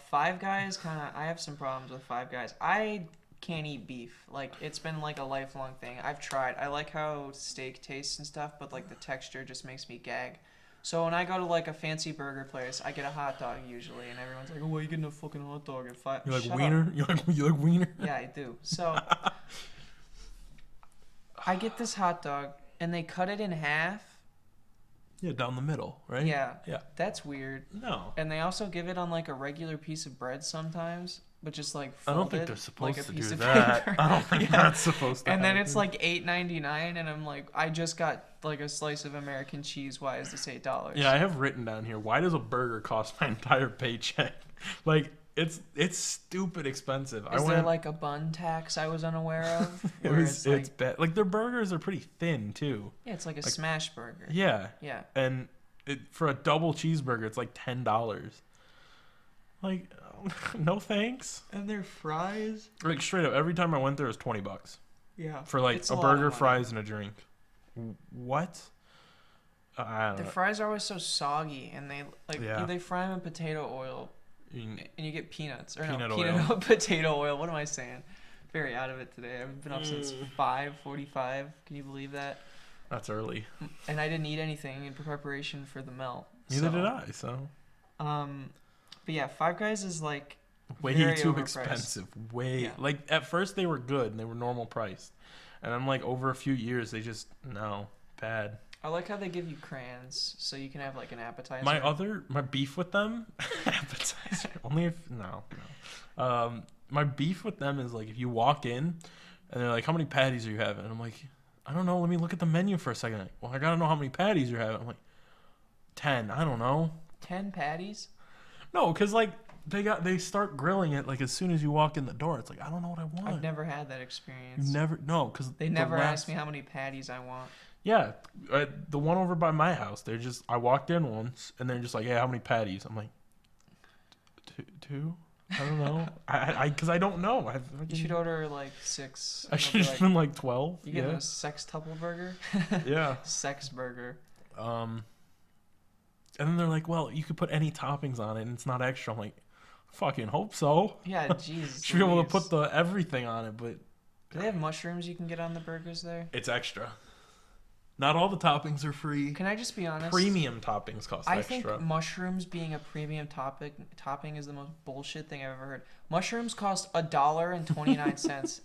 Five Guys I have some problems with Five Guys. I can't eat beef. Like, it's been like a lifelong thing. I've tried. I like how steak tastes and stuff, but like the texture just makes me gag. So when I go to like a fancy burger place, I get a hot dog usually, and everyone's like, "Oh, why are you getting a fucking hot dog at five?" You like wiener? You like wiener? Yeah, I do. So I get this hot dog, and they cut it in half. Yeah, down the middle, right? Yeah. Yeah. That's weird. No. And they also give it on like a regular piece of bread sometimes, but just like folded, I don't think they're supposed like to do that. I don't think that's supposed to And happen. then it's like $8.99, and I'm like, I just got like a slice of American cheese. Why is this $8? Yeah, I have written down here, why does a burger cost my entire paycheck? Like, it's stupid expensive. Is there like a bun tax I was unaware of? It's bad. Like, their burgers are pretty thin too. Yeah, it's like a smash burger. Yeah. Yeah. And for a double cheeseburger, it's like $10. Like, no thanks. And their fries? Like, straight up, every time I went there, it was $20. Yeah. For like a burger, fries, and a drink. What? I don't know. The fries are always so soggy, and they fry them in potato oil. And you get peanuts. Or peanut oil. Potato oil. What am I saying? Very out of it today. I've been up since 5:45. Can you believe that? That's early. And I didn't eat anything in preparation for the melt. Neither did I, so. But yeah, Five Guys is like way too overpriced. Expensive. Like, at first they were good and they were normal priced. And then like over a few years they just bad. I like how they give you crayons so you can have like an appetizer. My beef with them appetizer. Only if my beef with them is like, if you walk in and they're like, how many patties are you having? And I'm like, I don't know, let me look at the menu for a second. Like, well, I gotta know how many patties you're having. I'm like, 10, I don't know. 10 patties? No, because like they start grilling it like as soon as you walk in the door. It's like, I don't know what I want. I've never had that experience. Because they never asked me how many patties I want. Yeah, the one over by my house, I walked in once, and they're just like, hey, how many patties? I'm like, two? I don't know. Because I don't know. You should order like 6. I should have been like 12. You get a sextuple burger? Yeah. Sex burger. And then they're like, well, you could put any toppings on it and it's not extra. I'm like, fucking hope so. Yeah, Jesus. Should be able to put the everything on it, but do they have mushrooms you can get on the burgers there? it's extra. Not all the toppings are free. Can I just be honest? Premium toppings cost extra. I think mushrooms being a premium topping is the most bullshit thing I've ever heard. Mushrooms cost $1.29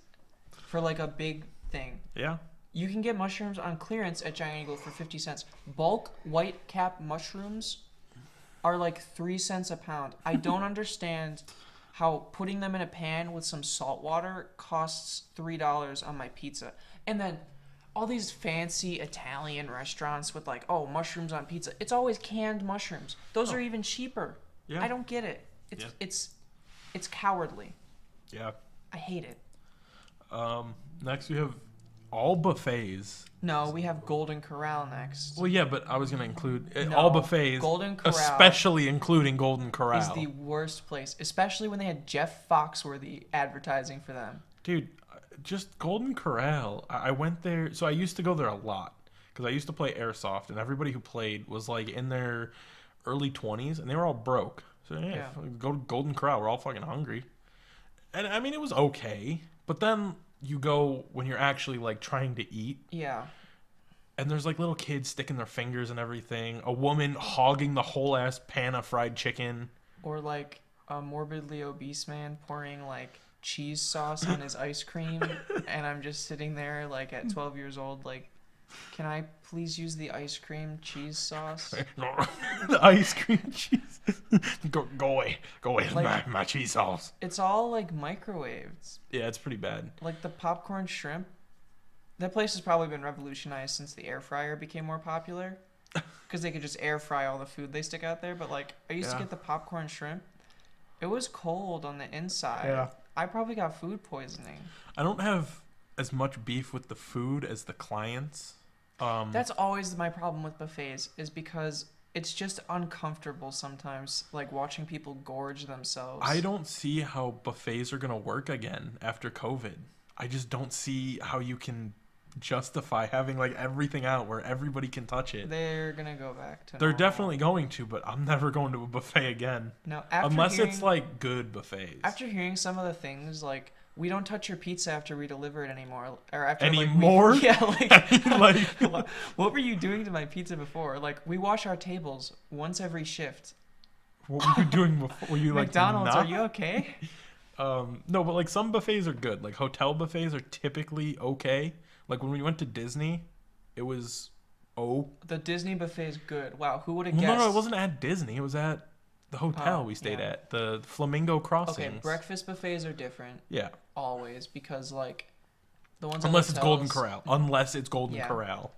for like a big thing. Yeah. You can get mushrooms on clearance at Giant Eagle for 50 cents. Bulk white cap mushrooms are like 3 cents a pound. I don't understand how putting them in a pan with some salt water costs $3 on my pizza. And then all these fancy Italian restaurants with like, oh, mushrooms on pizza. It's always canned mushrooms. Those are even cheaper. Yeah. I don't get it. It's cowardly. Yeah. I hate it. Next we have all buffets. No, we have Golden Corral next. Well, yeah, but I was going to include all buffets. Golden Corral, especially including Golden Corral, is the worst place, especially when they had Jeff Foxworthy advertising for them. Dude, just Golden Corral. I went there. So I used to go there a lot because I used to play airsoft, and everybody who played was like in their early 20s, and they were all broke. So yeah, go to Golden Corral. We're all fucking hungry. And I mean, it was okay, but then you go when you're actually like trying to eat. Yeah. And there's like little kids sticking their fingers and everything. A woman hogging the whole ass pan of fried chicken. Or like a morbidly obese man pouring like cheese sauce on his ice cream. And I'm just sitting there like at 12 years old like, can I please use the ice cream cheese sauce? The ice cream cheese. Go away. Go away. Like, my cheese sauce. It's all like microwaved. Yeah, it's pretty bad. Like the popcorn shrimp. That place has probably been revolutionized since the air fryer became more popular. Because they could just air fry all the food they stick out there. But like, I used to get the popcorn shrimp. It was cold on the inside. Yeah. I probably got food poisoning. I don't have as much beef with the food as the clients. That's always my problem with buffets, is because it's just uncomfortable sometimes, like watching people gorge themselves. I don't see how buffets are going to work again after COVID. I just don't see how you can justify having like everything out where everybody can touch it. They're going to go back to They're definitely going to, but I'm never going to a buffet again. No, unless it's like good buffets. After hearing some of the things like, we don't touch your pizza after we deliver it anymore. Or after anymore? What were you doing to my pizza before? Like, we wash our tables once every shift. What were you doing before? Were you like McDonald's? Are you okay? No, but like some buffets are good. Like hotel buffets are typically okay. Like when we went to Disney, it was The Disney buffet is good. Wow, who would have guessed? No, it wasn't at Disney. It was at the hotel we stayed at, the Flamingo Crossings. Okay, breakfast buffets are different. Yeah. Always, because like the ones unless it's Golden Corral. Unless it's Golden Corral.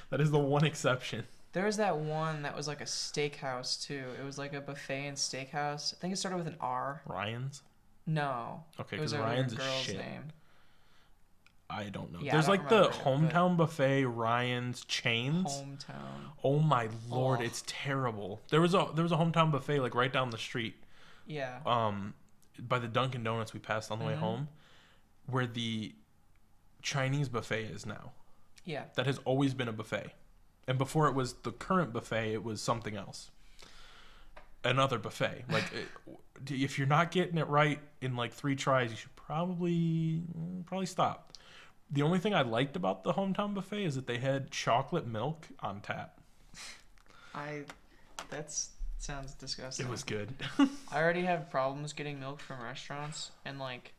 That is the one exception. There was that one that was like a steakhouse too. It was like a buffet and steakhouse. I think it started with an R. Ryan's? No. Okay, because Ryan's is shit. Name. I don't know. Yeah, there's like the Hometown Buffet, Ryan's chains. Hometown. Oh my lord, it's terrible. There was a Hometown Buffet like right down the street. Yeah. By the Dunkin' Donuts we passed on the way home, where the Chinese buffet is now. Yeah. That has always been a buffet. And before it was the current buffet, it was something else. Another buffet. Like if you're not getting it right in like 3 tries, you should probably stop. The only thing I liked about the Hometown Buffet is that they had chocolate milk on tap. That sounds disgusting. It was good. I already have problems getting milk from restaurants, and like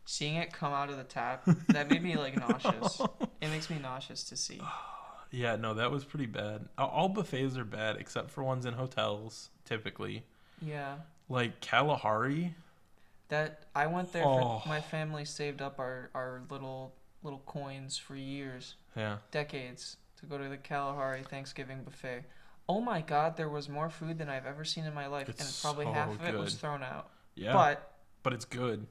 seeing it come out of the tap, that made me like nauseous. It makes me nauseous to see. Yeah, no, that was pretty bad. All buffets are bad except for ones in hotels, typically. Yeah. Like Kalahari. That I went there for my family saved up our little coins for years. Yeah. Decades to go to the Kalahari Thanksgiving buffet. Oh my god, there was more food than I've ever seen in my life, and probably half of it was thrown out. Yeah. But it's good.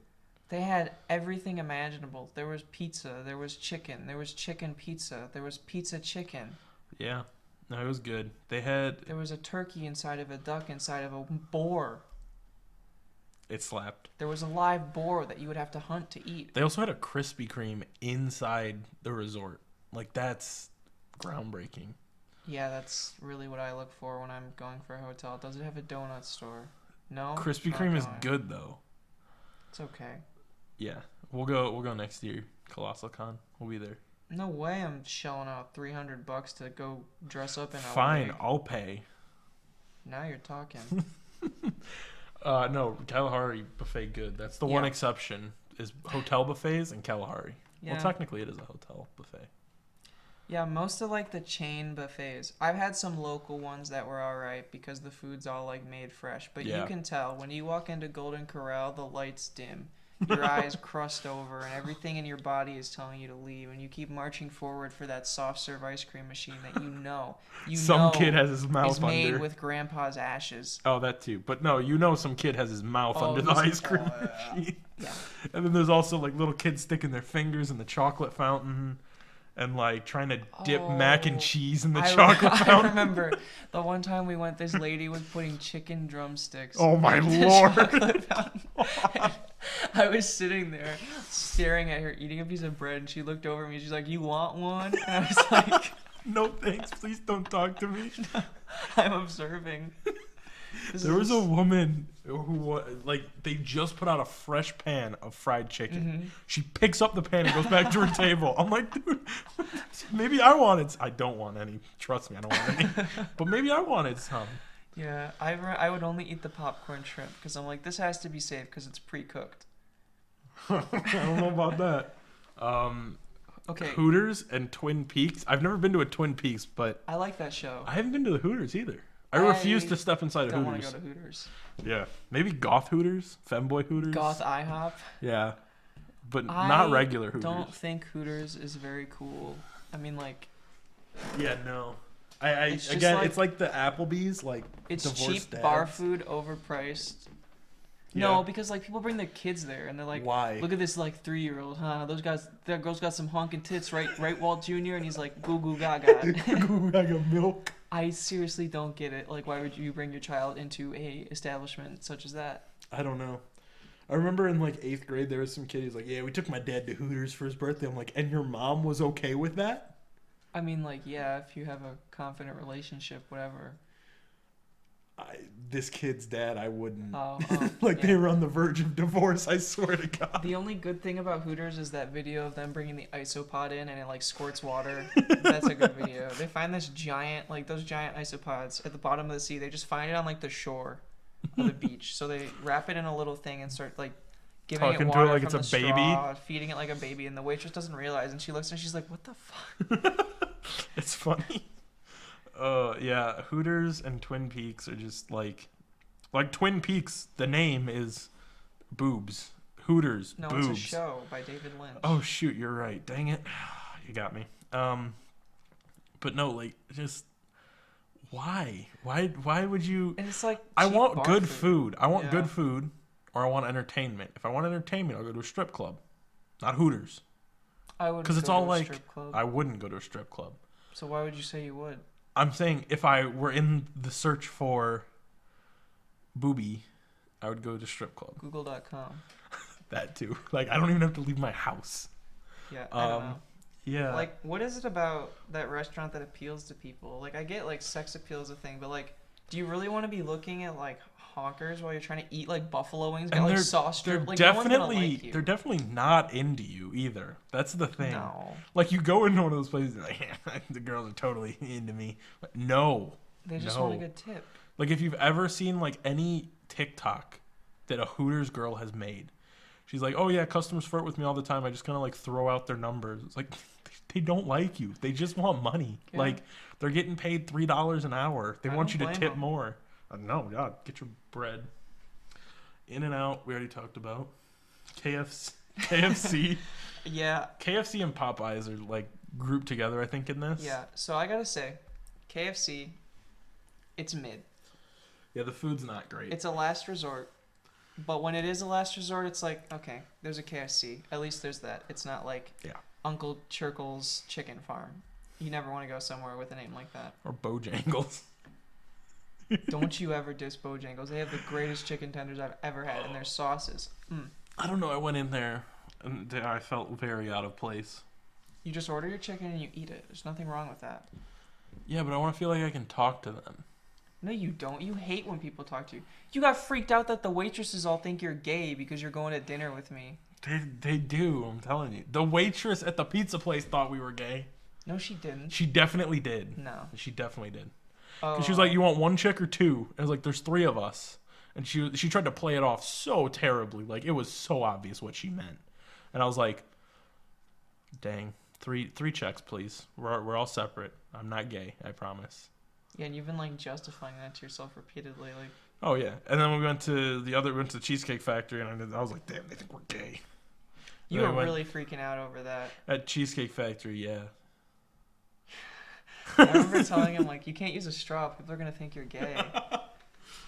They had everything imaginable. There was pizza, there was chicken, there was chicken pizza, there was pizza chicken. Yeah. No, it was good. There was a turkey inside of a duck inside of a boar. It slapped. There was a live boar that you would have to hunt to eat. They also had a Krispy Kreme inside the resort. Like, that's groundbreaking. Yeah, that's really what I look for when I'm going for a hotel. Does it have a donut store? No. Krispy Kreme is good though. It's okay. Yeah, we'll go next year. Colossal Con, we'll be there. No way I'm shelling out $300 to go dress up in a Fine, wig. I'll pay. Now you're talking. No, Kalahari buffet good. That's the one exception is hotel buffets and Kalahari. Yeah. Well, technically it is a hotel buffet. Yeah, most of like the chain buffets. I've had some local ones that were alright because the food's all like made fresh. But you can tell when you walk into Golden Corral, the lights dim. Your eyes crust over and everything in your body is telling you to leave, and you keep marching forward for that soft serve ice cream machine that some kid has his mouth is made under with grandpa's ashes. Oh, that too. But no, some kid has his mouth under the ice cream machine. Yeah. And then there's also like little kids sticking their fingers in the chocolate fountain and like trying to dip mac and cheese in the chocolate fountain. I remember the one time we went, this lady was putting chicken drumsticks in the chocolate fountain. I was sitting there staring at her eating a piece of bread, and she looked over at me. She's like, "You want one?" And I was like, "No thanks, please don't talk to me." I'm observing. There was a woman who like they just put out a fresh pan of fried chicken. Mm-hmm. She picks up the pan and goes back to her table. I'm like, dude, maybe I wanted. I don't want any. Trust me, I don't want any. But maybe I wanted some. Yeah, I would only eat the popcorn shrimp because I'm like, this has to be safe because it's pre-cooked. I don't know about that. Okay. Hooters and Twin Peaks. I've never been to a Twin Peaks, but I like that show. I haven't been to the Hooters either. I refuse to step inside a Hooters. I don't want to go to Hooters. Yeah, maybe Goth Hooters, Femboy Hooters. Goth IHOP. Yeah, but not regular Hooters. I don't think Hooters is very cool. I mean, like. Yeah, no. It's like the Applebee's, like it's cheap dads. Bar food, overpriced. Yeah. No, because like people bring their kids there and they're like, why? Look at this like 3-year-old, huh? That girl's got some honking tits, right, Walt Jr. And he's like, goo goo gaga. Goo goo gaga milk. I seriously don't get it. Like, why would you bring your child into a establishment such as that? I don't know. I remember in like 8th grade there was some kid who's like, yeah, we took my dad to Hooters for his birthday. I'm like, and your mom was okay with that? I mean, like, yeah, if you have a confident relationship, whatever. This kid's dad, I wouldn't. They were on the verge of divorce, I swear to God. The only good thing about Hooters is that video of them bringing the isopod in and it, like, squirts water. That's a good video. They find this giant, like, those giant isopods at the bottom of the sea. They just find it on, like, the shore of the beach. So they wrap it in a little thing and start, like, giving it water like from it's a straw, baby, feeding it like a baby, and the waitress doesn't realize, and she looks and she's like, "What the fuck?" It's funny. Yeah, Hooters and Twin Peaks are just like Twin Peaks. The name is boobs. Hooters, no, boobs. It's a show by David Lynch. Oh shoot, you're right. Dang it, you got me. But no, like just why would you? And it's like I want good food. I want good food. Or I want entertainment. If I want entertainment, I'll go to a strip club, not Hooters. I would. Because it's all like I wouldn't go to a strip club. So why would you say you would? I'm saying if I were in the search for booby, I would go to strip club. Google.com. That too. Like I don't even have to leave my house. Yeah. I don't know. Yeah. Like what is it about that restaurant that appeals to people? Like I get like sex appeal is a thing, but like, do you really want to be looking at like honkers while you're trying to eat like buffalo wings, got like sauce strip? Like, they're definitely not into you either. That's the thing. No. Like you go into one of those places, like the girls are totally into me. No. They just want a good tip. Like if you've ever seen like any TikTok that a Hooters girl has made, she's like, "Oh yeah, customers flirt with me all the time. I just kind of like throw out their numbers." It's like they don't like you. They just want money. Yeah. Like they're getting paid $3 an hour. They want you to tip more. No, God, get your bread. In-N-Out, we already talked about. KFC. Yeah. KFC and Popeyes are like grouped together, I think, in this. Yeah. So I gotta say, KFC, it's mid. Yeah, the food's not great. It's a last resort. But when it is a last resort, it's like, okay, there's a KFC. At least there's that. It's not like Uncle Churkle's Chicken Farm. You never want to go somewhere with a name like that. Or Bojangles. Don't you ever diss Bojangles. They have the greatest chicken tenders I've ever had, and their sauces. I don't know. I went in there, and I felt very out of place. You just order your chicken and you eat it. There's nothing wrong with that. Yeah, but I want to feel like I can talk to them. No, you don't. You hate when people talk to you. You got freaked out that the waitresses all think you're gay because you're going to dinner with me. They do, I'm telling you. The waitress at the pizza place thought we were gay. No, she didn't. She definitely did. No. She definitely did. Oh. She was like, you want one chick or two? And I was like, there's 3 of us. And she tried to play it off so terribly. Like, it was so obvious what she meant. And I was like, dang. 3 checks, please. We're all separate. I'm not gay, I promise. Yeah, and you've been like justifying that to yourself repeatedly, like. Oh yeah, and then we went to the Cheesecake Factory, and I was like, damn, they think we're gay. You were really freaking out over that. At Cheesecake Factory, yeah. I remember telling him like, you can't use a straw. People are gonna think you're gay.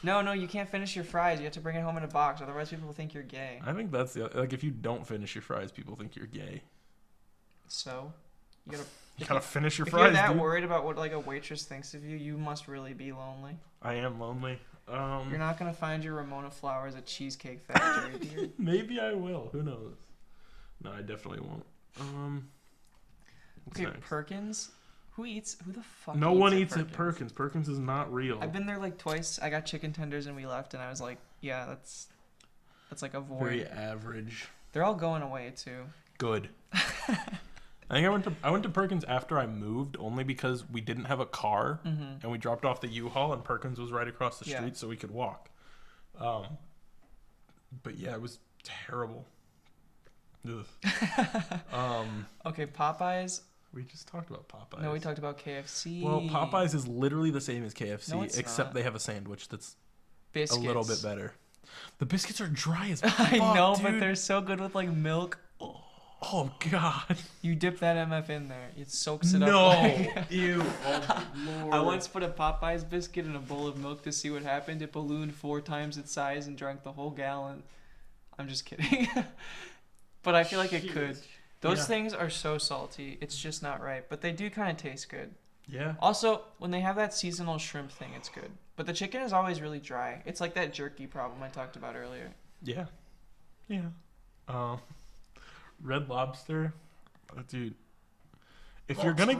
No, you can't finish your fries. You have to bring it home in a box, otherwise people will think you're gay. I think that's like if you don't finish your fries, people think you're gay. So, you gotta finish your if fries. If you're that dude. worried about what like a waitress thinks of you, you must really be lonely. I am lonely. You're not gonna find your Ramona flowers at Cheesecake Factory, dude. Maybe I will. Who knows? No, I definitely won't. Okay, next? Perkins. Who the fuck? No one eats at Perkins. Perkins is not real. I've been there like twice. I got chicken tenders and we left, and I was like, yeah, that's like a void. Very average. They're all going away too. Good. I think I went to Perkins after I moved only because we didn't have a car and we dropped off the U-Haul and Perkins was right across the street so we could walk. But yeah, it was terrible. Okay, Popeyes. We just talked about Popeyes. No, we talked about KFC. Well, Popeyes is literally the same as KFC, no, except they have a sandwich that's biscuits. A little bit better. The biscuits are dry as fuck, I know, dude. but they're so good with like milk. Oh God! You dip that MF in there, it soaks it up. No, Like... ew! Oh Lord! I once put a Popeyes biscuit in a bowl of milk to see what happened. It ballooned 4 times its size and drank the whole gallon. I'm just kidding, but I feel like it could. Those things are so salty. It's just not right, but they do kind of taste good. Yeah. Also, when they have that seasonal shrimp thing, it's good. But the chicken is always really dry. It's like that jerky problem I talked about earlier. Yeah. Yeah. Red Lobster, dude. If you're gonna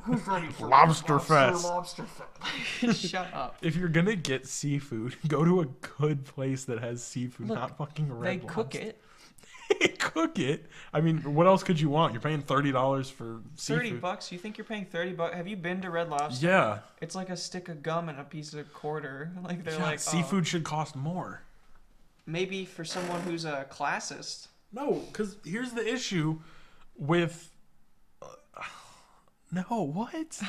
Who's ready for Lobster Fest? Lobster Fest. Shut up. If you're gonna get seafood, go to a good place that has seafood, Look, not fucking Red Lobster. They cook it. They cook it. I mean, what else could you want? You're paying $30 for seafood. $30? You think you're paying $30? Have you been to Red Lobster? Yeah. It's like a stick of gum and a piece of quarter. Like they're like seafood should cost more. Maybe for someone who's a classist. No, because here's the issue with. No, what?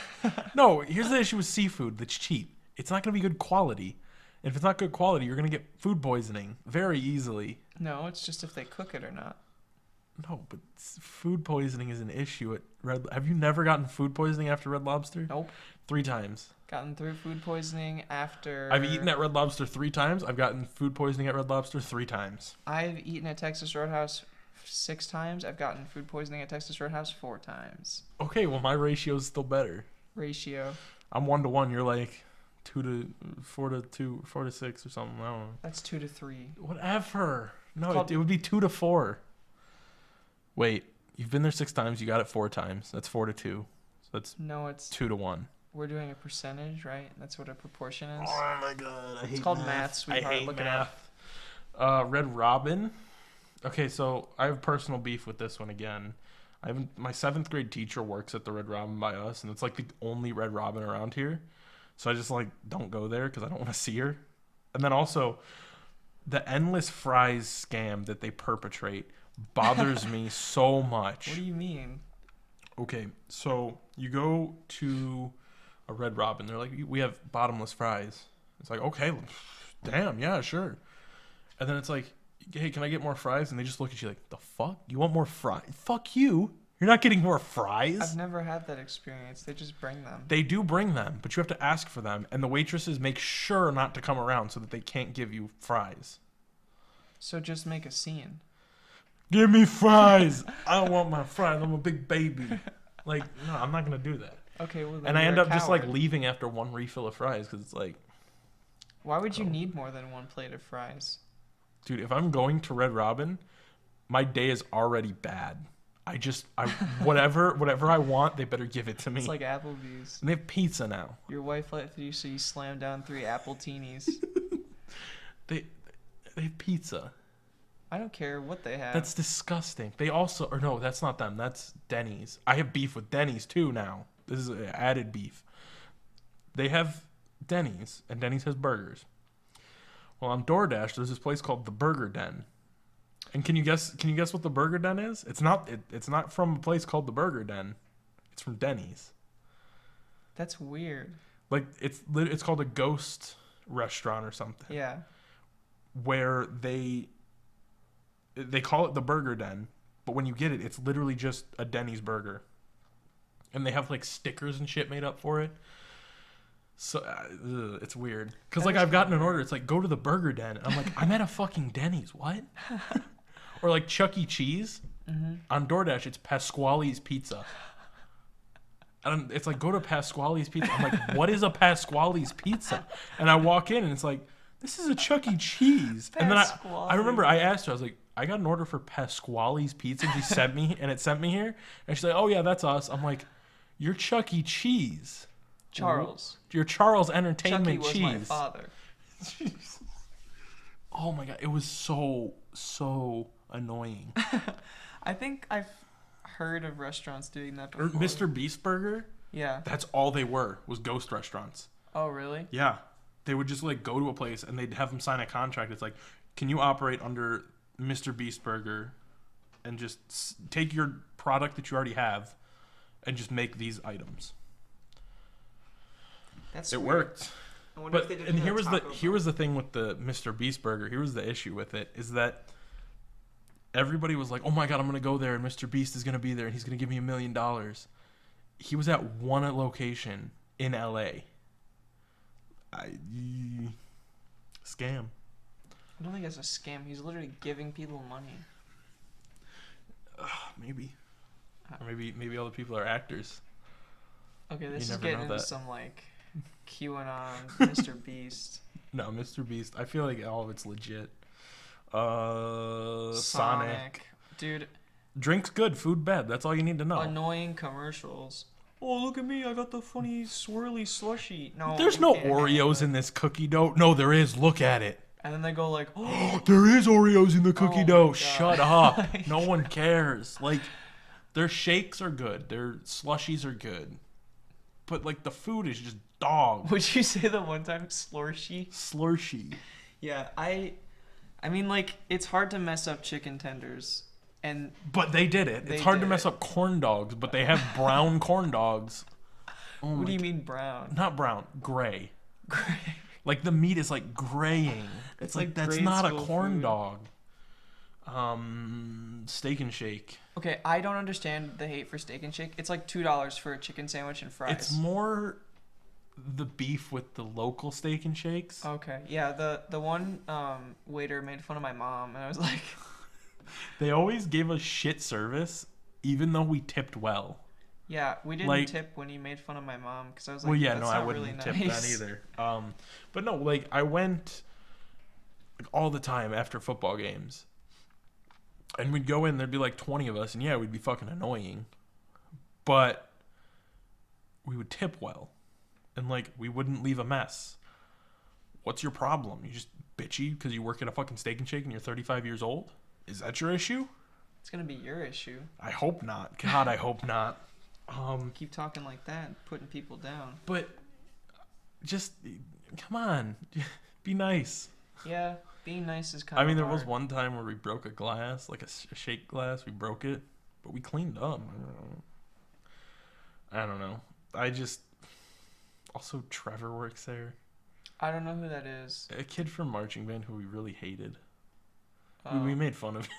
No, here's the issue with seafood that's cheap. It's not going to be good quality. If it's not good quality, you're going to get food poisoning very easily. No, it's just if they cook it or not. No, but food poisoning is an issue at Red. Have you never gotten food poisoning after Red Lobster? Nope. 3 times. Gotten through food poisoning after. I've eaten at Red Lobster 3 times. I've gotten food poisoning at Red Lobster 3 times. I've eaten at Texas Roadhouse 6 times. I've gotten food poisoning at Texas Roadhouse 4 times. Okay, well my ratio is still better. Ratio. I'm 1 to 1. You're like 2 to 4 to 2, 4 to 6 or something. I don't know. That's 2 to 3. Whatever. No, it would be 2 to 4. Wait, you've been there 6 times. You got it 4 times. That's 4 to 2. So that's it's 2 to 1. We're doing a percentage, right? That's what a proportion is. Oh my god, I hate It's called math. math, sweetheart. I hate Look math. Red Robin. Okay, so I have personal beef with this one again. My 7th grade teacher works at the Red Robin by us, and it's like the only Red Robin around here. So I just like don't go there because I don't want to see her. And then also, the endless fries scam that they perpetrate bothers me so much. What do you mean? Okay, so you go to a Red Robin. They're like, we have bottomless fries. It's like, okay, damn, yeah, sure. And then it's like, hey, can I get more fries? And they just look at you like, the fuck? You want more fries? Fuck you. You're not getting more fries. I've never had that experience. They just bring them. They do bring them, but you have to ask for them. And the waitresses make sure not to come around so that they can't give you fries. So just make a scene. Give me fries. I don't want my fries. I'm a big baby. Like, no, I'm not going to do that. Okay, well, then And I you're end a up just like coward. leaving after 1 refill of fries because it's like, Why would you need more than 1 plate of fries? dude, if I'm going to Red Robin, my day is already bad. whatever I want, they better give it to me. It's like Applebee's. And they have pizza now. Your wife left you, so you slam down 3 apple teenies. They have pizza. I don't care what they have. That's disgusting. They also, or no, that's not them. That's Denny's. I have beef with Denny's too now. This is added beef. They have Denny's, and Denny's has burgers. Well, on DoorDash, there's this place called the Burger Den. And can you guess what the Burger Den is? It's not from a place called the Burger Den. It's from Denny's. That's weird. Like it's called a ghost restaurant or something. Yeah. Where they call it the Burger Den, but when you get it, it's literally just a Denny's burger. And they have like stickers and shit made up for it. So it's weird. Cuz like I've gotten an order, it's like go to the Burger Den. And I'm like, I'm at a fucking Denny's. What? Or like Chuck E. Cheese. Mm-hmm. On DoorDash, it's Pasquale's Pizza. And it's like, go to Pasquale's Pizza. I'm like, what is a Pasquale's Pizza? And I walk in and it's like, this is a Chuck E. Cheese. And then I remember I asked her, I was like, I got an order for Pasquale's Pizza. And she sent me here. And she's like, oh yeah, that's us. I'm like, you're Chuck E. Cheese. Charles. You're Charles Entertainment Chucky was Cheese. my father. Oh my God. It was so annoying. I think I've heard of restaurants doing that Or before. Mr. Beast Burger. Yeah. That's all they were, was ghost restaurants. Oh, really? Yeah. They would just like go to a place and they'd have them sign a contract. It's like, can you operate under Mr. Beast Burger and just take your product that you already have and just make these items? That's it weird. worked. But and here was the thing with the Mr. Beast Burger. Here was the issue with it is that everybody was like, "Oh my God, I'm gonna go there, and Mr. Beast is gonna be there, and he's gonna give me $1 million." He was at one location in LA. Scam. I don't think it's a scam. He's literally giving people money. Maybe. Or maybe all the people are actors. Okay, this You is never getting know into that. some like QAnon, Mr. Beast. No, Mr. Beast. I feel like all of it's legit. Sonic. Dude, Drinks good, food bad. That's all you need to know. annoying commercials. Oh, look at me. I got the funny swirly slushy. No. There's you no can't have Oreos it. in this cookie dough. No, there is. Look at it. And then they go like, oh, There is Oreos in the cookie my dough. God. Shut up. No one cares. Like, their shakes are good. Their slushies are good. But, like, the food is just dog. would you say the one time slurshie? Slurshy. Yeah, I mean, like, it's hard to mess up chicken tenders. And But they did it. They It's hard to did mess it. up corn dogs, but they have brown corn dogs. Oh what my do you mean brown? Not brown, gray. Gray. Like the meat is like graying. It's like like that's grade not a school corn food. dog. Steak and Shake. Okay, I don't understand the hate for Steak and Shake. It's like $2 for a chicken sandwich and fries. It's more the beef with the local Steak and Shakes. Okay, yeah. The one waiter made fun of my mom, and I was like, They always gave us shit service, even though we tipped well. yeah, we didn't Like- tip when he made fun of my mom because I was like, Well, yeah, that's no, I not wouldn't really tip nice. that either. But no, like I went like all the time after football games, and we'd go in. There'd be like 20 of us, and yeah, we'd be fucking annoying, but we would tip well, and like we wouldn't leave a mess. What's your problem? You just bitchy because you work at a fucking Steak and Shake and you're 35 years old? Is that your issue? It's gonna be your issue. I hope not. God, I hope not. Keep talking like that, putting people down. But just come on, be nice. Yeah, being nice is kind of I mean, there hard. was one time where we broke a glass, like a shake glass. We broke it, but we cleaned up. I don't know. I just also Trevor works there. I don't know who that is. A kid from marching band who we really hated. Oh, We made fun of him.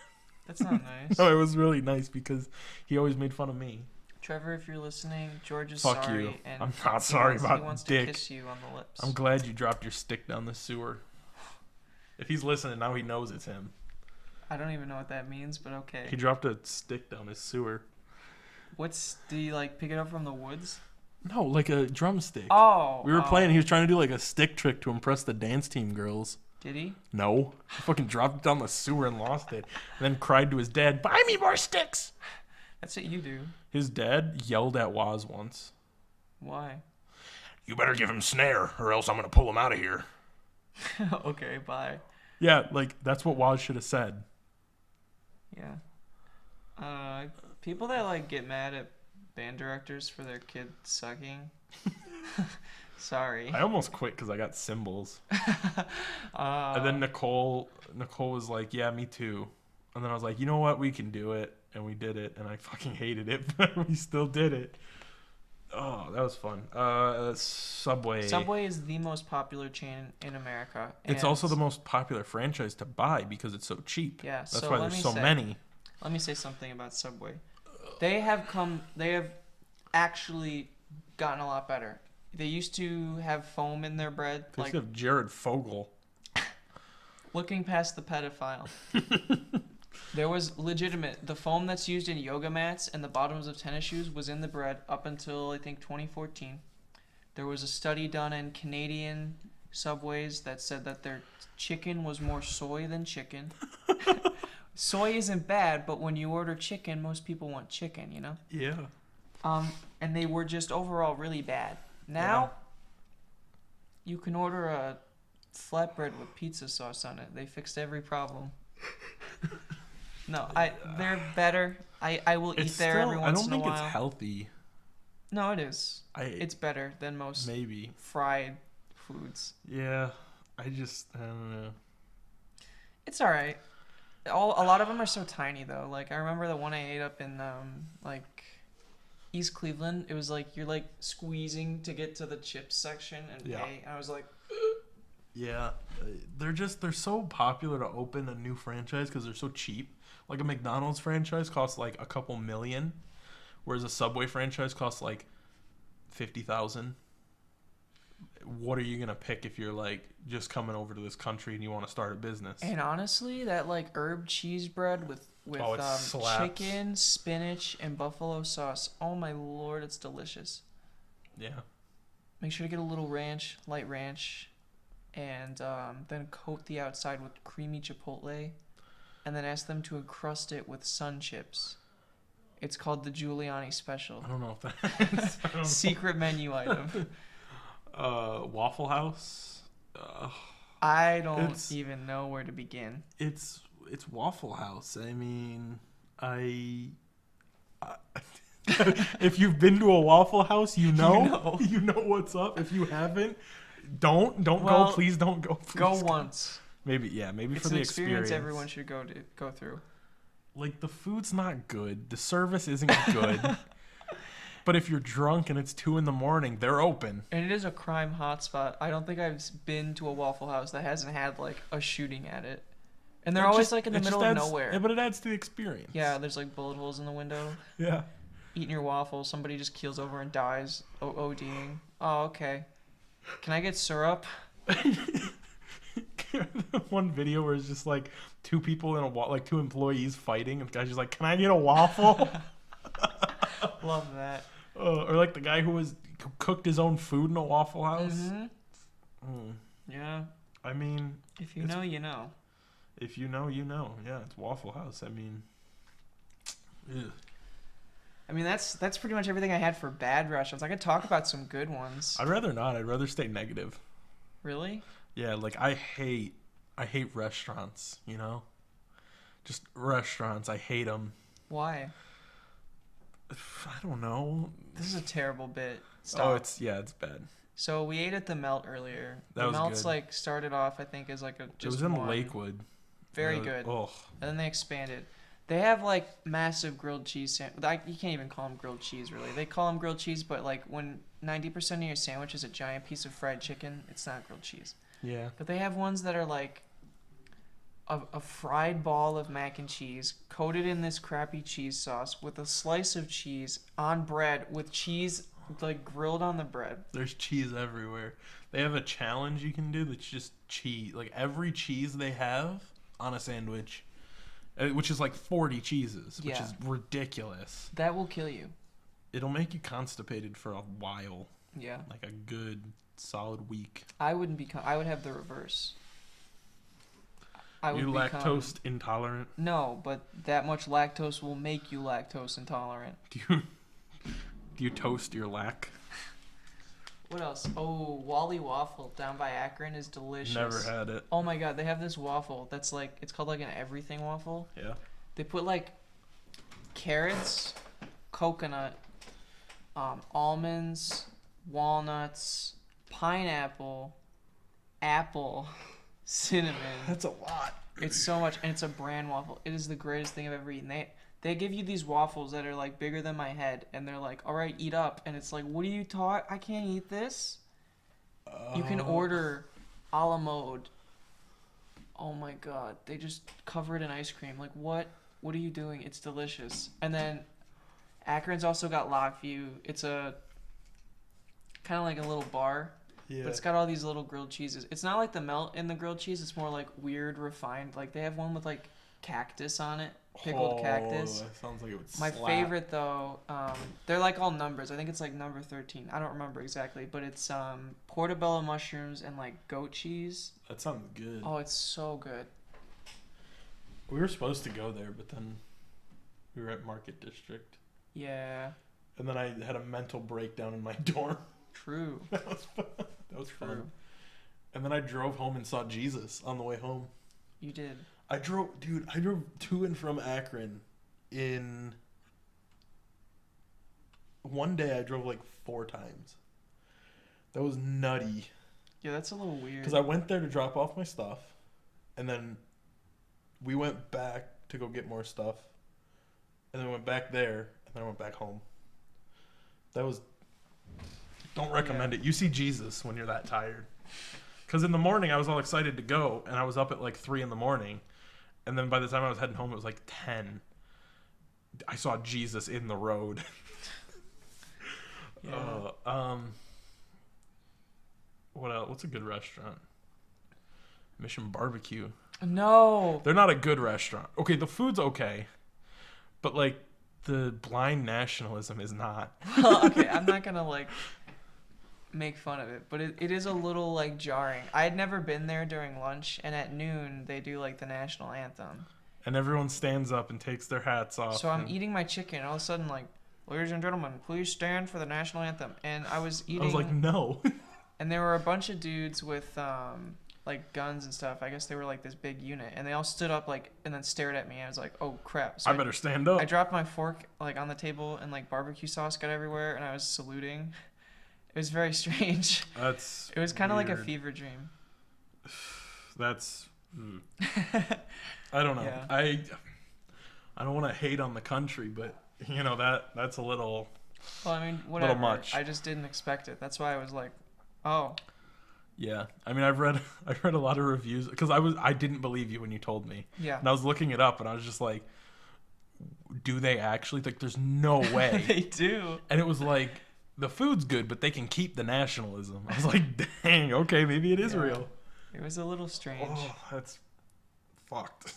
that's not nice. No, it was really nice because he always made fun of me. Trevor, if you're listening, George is Fuck sorry. you. And I'm not sorry he about wants dick. to kiss you on the lips. I'm glad you dropped your stick down the sewer. If he's listening now, he knows it's him. I don't even know what that means, but okay. He dropped a stick down his sewer. Do you like pick it up from the woods? No, like a drumstick. Oh. We were playing. He was trying to do like a stick trick to impress the dance team girls. Did he? No, he fucking dropped it down the sewer and lost it, and then cried to his dad, "Buy me more sticks." That's what you do. His dad yelled at Waz once. Why? You better give him snare, or else I'm gonna pull him out of here. Okay, bye. Yeah, like that's what Waz should have said. Yeah. People that like get mad at band directors for their kid sucking. Sorry. I almost quit because I got cymbals. And then Nicole was like, "Yeah, me too." And then I was like, "You know what? We can do it." And we did it, and I fucking hated it, but we still did it. Oh, that was fun. Subway. Subway is the most popular chain in America. It's also the most popular franchise to buy because it's so cheap. Yeah, That's so why there's so many. Let me say something about Subway. They have actually gotten a lot better. They used to have foam in their bread. They used to have Jared Fogle. Looking past the pedophile. There was the foam that's used in yoga mats and the bottoms of tennis shoes was in the bread up until, I think, 2014. There was a study done in Canadian Subways that said that their chicken was more soy than chicken. Soy isn't bad, but when you order chicken, most people want chicken, you know? Yeah. And they were just overall really bad. Now, you can order a flatbread with pizza sauce on it. They fixed every problem. No, they're better. I will eat there every once in a while. I don't think it's healthy. No, it is. It's better than most fried foods. Yeah, I don't know. It's all right. A lot of them are so tiny though. Like I remember the one I ate up in like East Cleveland. It was like you're like squeezing to get to the chips section and pay. And I was like, yeah, they're so popular to open a new franchise because they're so cheap. Like a McDonald's franchise costs like a couple million, whereas a Subway franchise costs like $50,000. What are you gonna pick if you're like just coming over to this country and you want to start a business? And honestly, that like herb cheese bread with chicken, spinach, and buffalo sauce. Oh my lord, it's delicious. Yeah. Make sure to get a little light ranch, and then coat the outside with creamy chipotle, and then ask them to encrust it with sun chips. It's called the Giuliani Special. I don't know if that is. Secret menu item. Waffle House. I don't even know where to begin. It's Waffle House. I mean, if you've been to a Waffle House, you know what's up. If you haven't, don't go. Please don't go. Go once. Maybe it's for the an experience everyone should go through. Like the food's not good. The service isn't good. But if you're drunk and it's 2 a.m, they're open. And it is a crime hotspot. I don't think I've been to a Waffle House that hasn't had like a shooting at it. And they're always like in the middle of nowhere. Yeah, but it adds to the experience. Yeah, there's like bullet holes in the window. Yeah. Eating your waffle, somebody just keels over and dies. ODing. Oh, okay. Can I get syrup? One video where it's just like 2 people in like 2 employees fighting, and the guy's just like, "Can I get a waffle?" Love that. Or like the guy who cooked his own food in a Waffle House. Mm-hmm. Yeah. I mean, if you know, you know. If you know, you know. Yeah, it's Waffle House. I mean, ugh. I mean that's pretty much everything I had for bad restaurants. I could talk about some good ones. I'd rather not. I'd rather stay negative. Really? Yeah, like I hate restaurants, you know? Just restaurants, I hate them. Why? I don't know. This is a terrible bit. Stop. Oh, it's bad. So we ate at the Melt earlier. The Melt's good. like started off, I think, as like It was in Lakewood. Very good. Oh. And then they expanded. They have like massive grilled cheese you can't even call them grilled cheese really. They call them grilled cheese, but like when 90% of your sandwich is a giant piece of fried chicken, it's not grilled cheese. Yeah. But they have ones that are like a fried ball of mac and cheese coated in this crappy cheese sauce with a slice of cheese on bread with cheese like grilled on the bread. There's cheese everywhere. They have a challenge you can do that's just cheese. Like every cheese they have on a sandwich, which is like 40 cheeses, which is ridiculous. That will kill you. It'll make you constipated for a while. Yeah. Like a good solid week. I would have the reverse. I would You become... lactose intolerant? No, but that much lactose will make you lactose intolerant. Do you toast your lack? What else? Oh, Wally Waffle down by Akron is delicious. Never had it. Oh my god, they have this waffle that's like, it's called like an everything waffle. Yeah. They put like carrots, coconut, almonds, walnuts, pineapple, apple, cinnamon. That's a lot. It's so much, and it's a bran waffle. It is the greatest thing I've ever eaten. They give you these waffles that are like bigger than my head, and they're like, all right, eat up. And it's like, what are you taught? I can't eat this. You can order a la mode. Oh my god, they just cover it in ice cream. Like, what are you doing? It's delicious. And then Akron's also got Lockview. It's a kind of like a little bar. Yeah. But it's got all these little grilled cheeses. It's not like the melt in the grilled cheese. It's more like weird, refined. Like they have one with like cactus on it, pickled cactus. That sounds like it would My slap. favorite though, they're like all numbers. I think it's like number 13. I don't remember exactly, but it's portobello mushrooms and like goat cheese. That sounds good. Oh, it's so good. We were supposed to go there, but then we were at Market District. Yeah. And then I had a mental breakdown in my dorm. True. That was fun. Fun. And then I drove home and saw Jesus on the way home. You did. I drove to and from Akron in one day. I drove like 4 times. That was nutty. Yeah, that's a little weird. Because I went there to drop off my stuff, and then we went back to go get more stuff, and then went back there, and then I went back home. That was... Don't recommend it. You see Jesus when you're that tired. Because in the morning, I was all excited to go, and I was up at like 3 in the morning. And then by the time I was heading home, it was like 10. I saw Jesus in the road. Yeah. What else? What's a good restaurant? Mission Barbecue. No. They're not a good restaurant. Okay, the food's okay. But like, the blind nationalism is not. Well, okay, I'm not going to like... make fun of it, but it is a little like jarring. I had never been there during lunch, and at noon they do like the national anthem, and everyone stands up and takes their hats off. So I'm eating my chicken, and all of a sudden, like, ladies and gentlemen, please stand for the national anthem. And I was eating. I was like, no. And there were a bunch of dudes with like guns and stuff. I guess they were like this big unit, and they all stood up like and then stared at me. I was like, oh crap! So I better stand up. I dropped my fork like on the table, and like barbecue sauce got everywhere, and I was saluting. It was very strange. It was kind of like a fever dream. That's... I don't know. Yeah. I don't want to hate on the country, but, you know, that's a little... Well, I mean, whatever. Little much. I just didn't expect it. That's why I was like, oh. Yeah. I mean, I've read a lot of reviews, because I didn't believe you when you told me. Yeah. And I was looking it up, and I was just like, do they actually? Like, there's no way. They do. And it was like... The food's good, but they can keep the nationalism. I was like, dang, okay, maybe it is real. It was a little strange. Oh, that's fucked.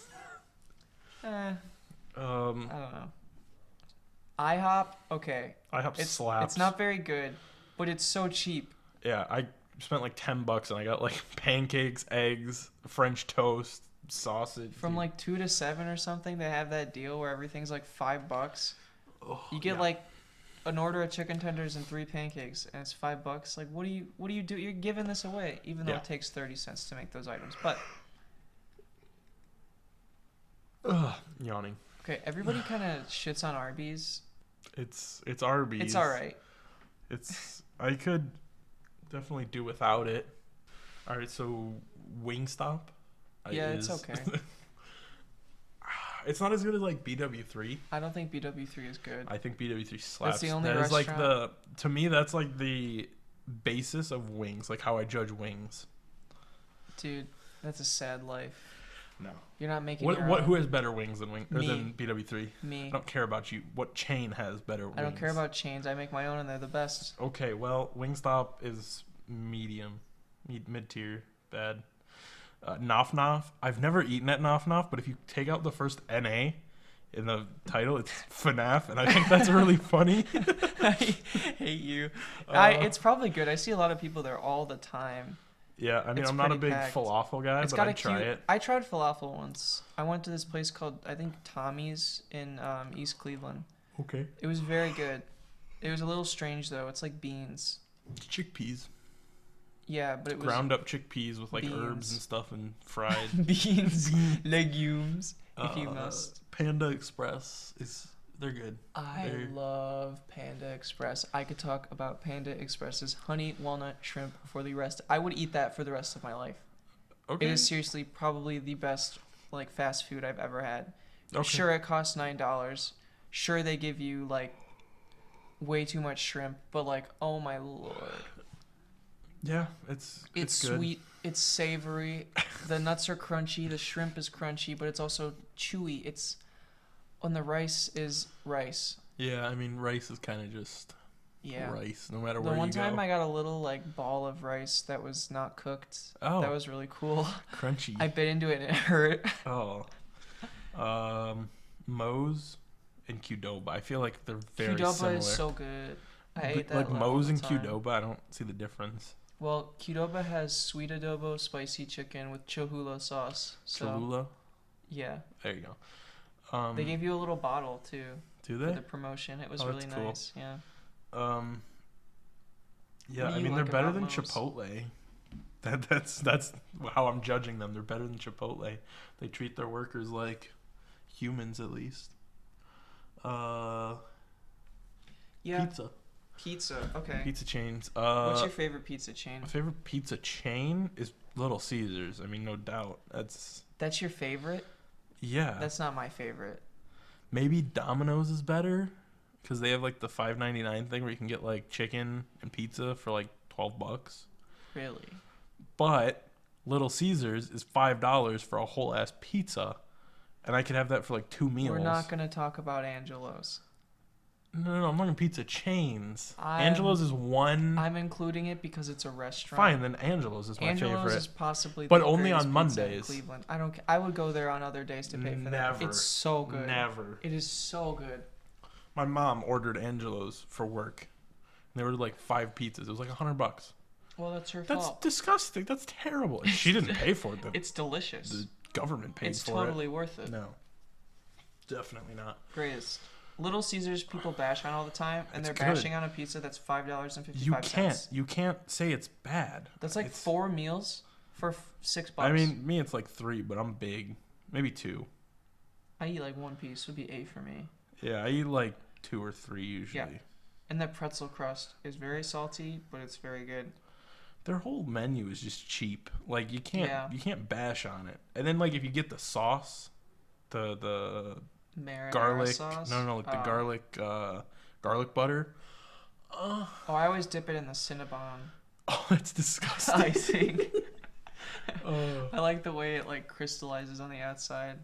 I don't know. IHOP, okay. IHOP slaps. It's not very good, but it's so cheap. Yeah, I spent like $10 and I got like pancakes, eggs, French toast, sausage. From like 2 to 7 or something, they have that deal where everything's like $5. Oh, you get like an order of chicken tenders and 3 pancakes, and it's $5. Like, what do you do? You're giving this away, even though it takes 30 cents to make those items. But yawning. Okay, everybody kind of shits on Arby's. It's Arby's. It's all right. I could definitely do without it. All right, so Wingstop. Yeah, it's okay. It's not as good as like BW3. I don't think BW3 is good. I think BW3 slaps. That's the only restaurant. Is like to me that's like the basis of wings, like how I judge wings. Dude, that's a sad life. No. You're not making who has better wings than than BW3? Me. I don't care about you. What chain has better wings? I don't care about chains. I make my own and they're the best. Okay, well, Wingstop is medium, mid-tier, bad. Nof Nof. I've never eaten at Nof Nof, but if you take out the first NA in the title, it's FNAF, and I think that's really funny. I hate you. It's probably good. I see a lot of people there all the time. Yeah, I mean, It's I'm not a pretty big packed. falafel guy, It's but got I'd a try cute. it. I tried falafel once. I went to this place called I think Tommy's in East Cleveland. Okay. It was very good. It was a little strange though. It's like beans. It's chickpeas. Yeah, but it was Ground up chickpeas with like herbs beans. and stuff and fried. beans, legumes, if you must. Panda Express they're good. I love Panda Express. I could talk about Panda Express's honey walnut shrimp for the rest. I would eat that for the rest of my life. Okay. It is seriously probably the best like fast food I've ever had. Okay. Sure, it costs $9. Sure, they give you like way too much shrimp, but like, oh my lord, Yeah, it's good. sweet, it's savory. The nuts are crunchy. The shrimp is crunchy, but it's also chewy. And the rice is rice. Yeah, I mean, rice is kind of just rice, no matter where you go. The one time I got a little like ball of rice that was not cooked. Oh. That was really cool. Crunchy. I bit into it and it hurt. Oh. Moe's and Qdoba. I feel like they're very Qdoba similar. is so good. I ate that like all Moe's the and time. Qdoba, I don't see the difference. Well, Qdoba has sweet adobo spicy chicken with Cholula sauce. So Cholula? yeah, There you go. they gave you a little bottle too Do for they? the promotion. It was Oh, really that's cool. nice. Yeah. Yeah, What do I you mean, they're like better about than Moe's? Chipotle. That's how I'm judging them. They're better than Chipotle. They treat their workers like humans, at least. Yeah. Pizza. Okay. Pizza chains. What's your favorite pizza chain? My favorite pizza chain is Little Caesars. I mean, no doubt. That's your favorite? Yeah. That's not my favorite. Maybe Domino's is better because they have like the $5.99 thing where you can get like chicken and pizza for like $12. Really? But Little Caesars is $5 for a whole ass pizza, and I could have that for like 2 meals. We're not gonna talk about Angelo's. No, I'm talking pizza chains. I'm- Angelo's is one. I'm including it because it's a restaurant. Fine, then Angelo's is my Angelo's favorite. is possibly But the only greatest on pizza in Mondays. Cleveland. I don't. I would go there on other days to pay for that. Never. It's so good. Never. It is so good. My mom ordered Angelo's for work. They ordered like 5 pizzas. It was like $100. Well, that's her That's fault. disgusting. That's terrible. She didn't pay for it. It's delicious. The government paid It's for totally worth it. it. No, definitely not. Greatest. Little Caesars people bash on all the time, and It's they're good. bashing on a pizza that's $5.55. You can't say it's bad. That's like It's- 4 meals for $6. I mean, me, it's like 3, but I'm big. Maybe 2. I eat like 1 piece. Would be 8 for me. Yeah, I eat like 2 or 3 usually. Yeah. And that pretzel crust is very salty, but it's very good. Their whole menu is just cheap. Like you Yeah. can't bash on it. And then like if you get the sauce, the Marinara garlic, sauce. no, like the garlic butter. Oh, I always dip it in the Cinnabon Oh, that's disgusting. icing. Oh. I like the way it like crystallizes on the outside.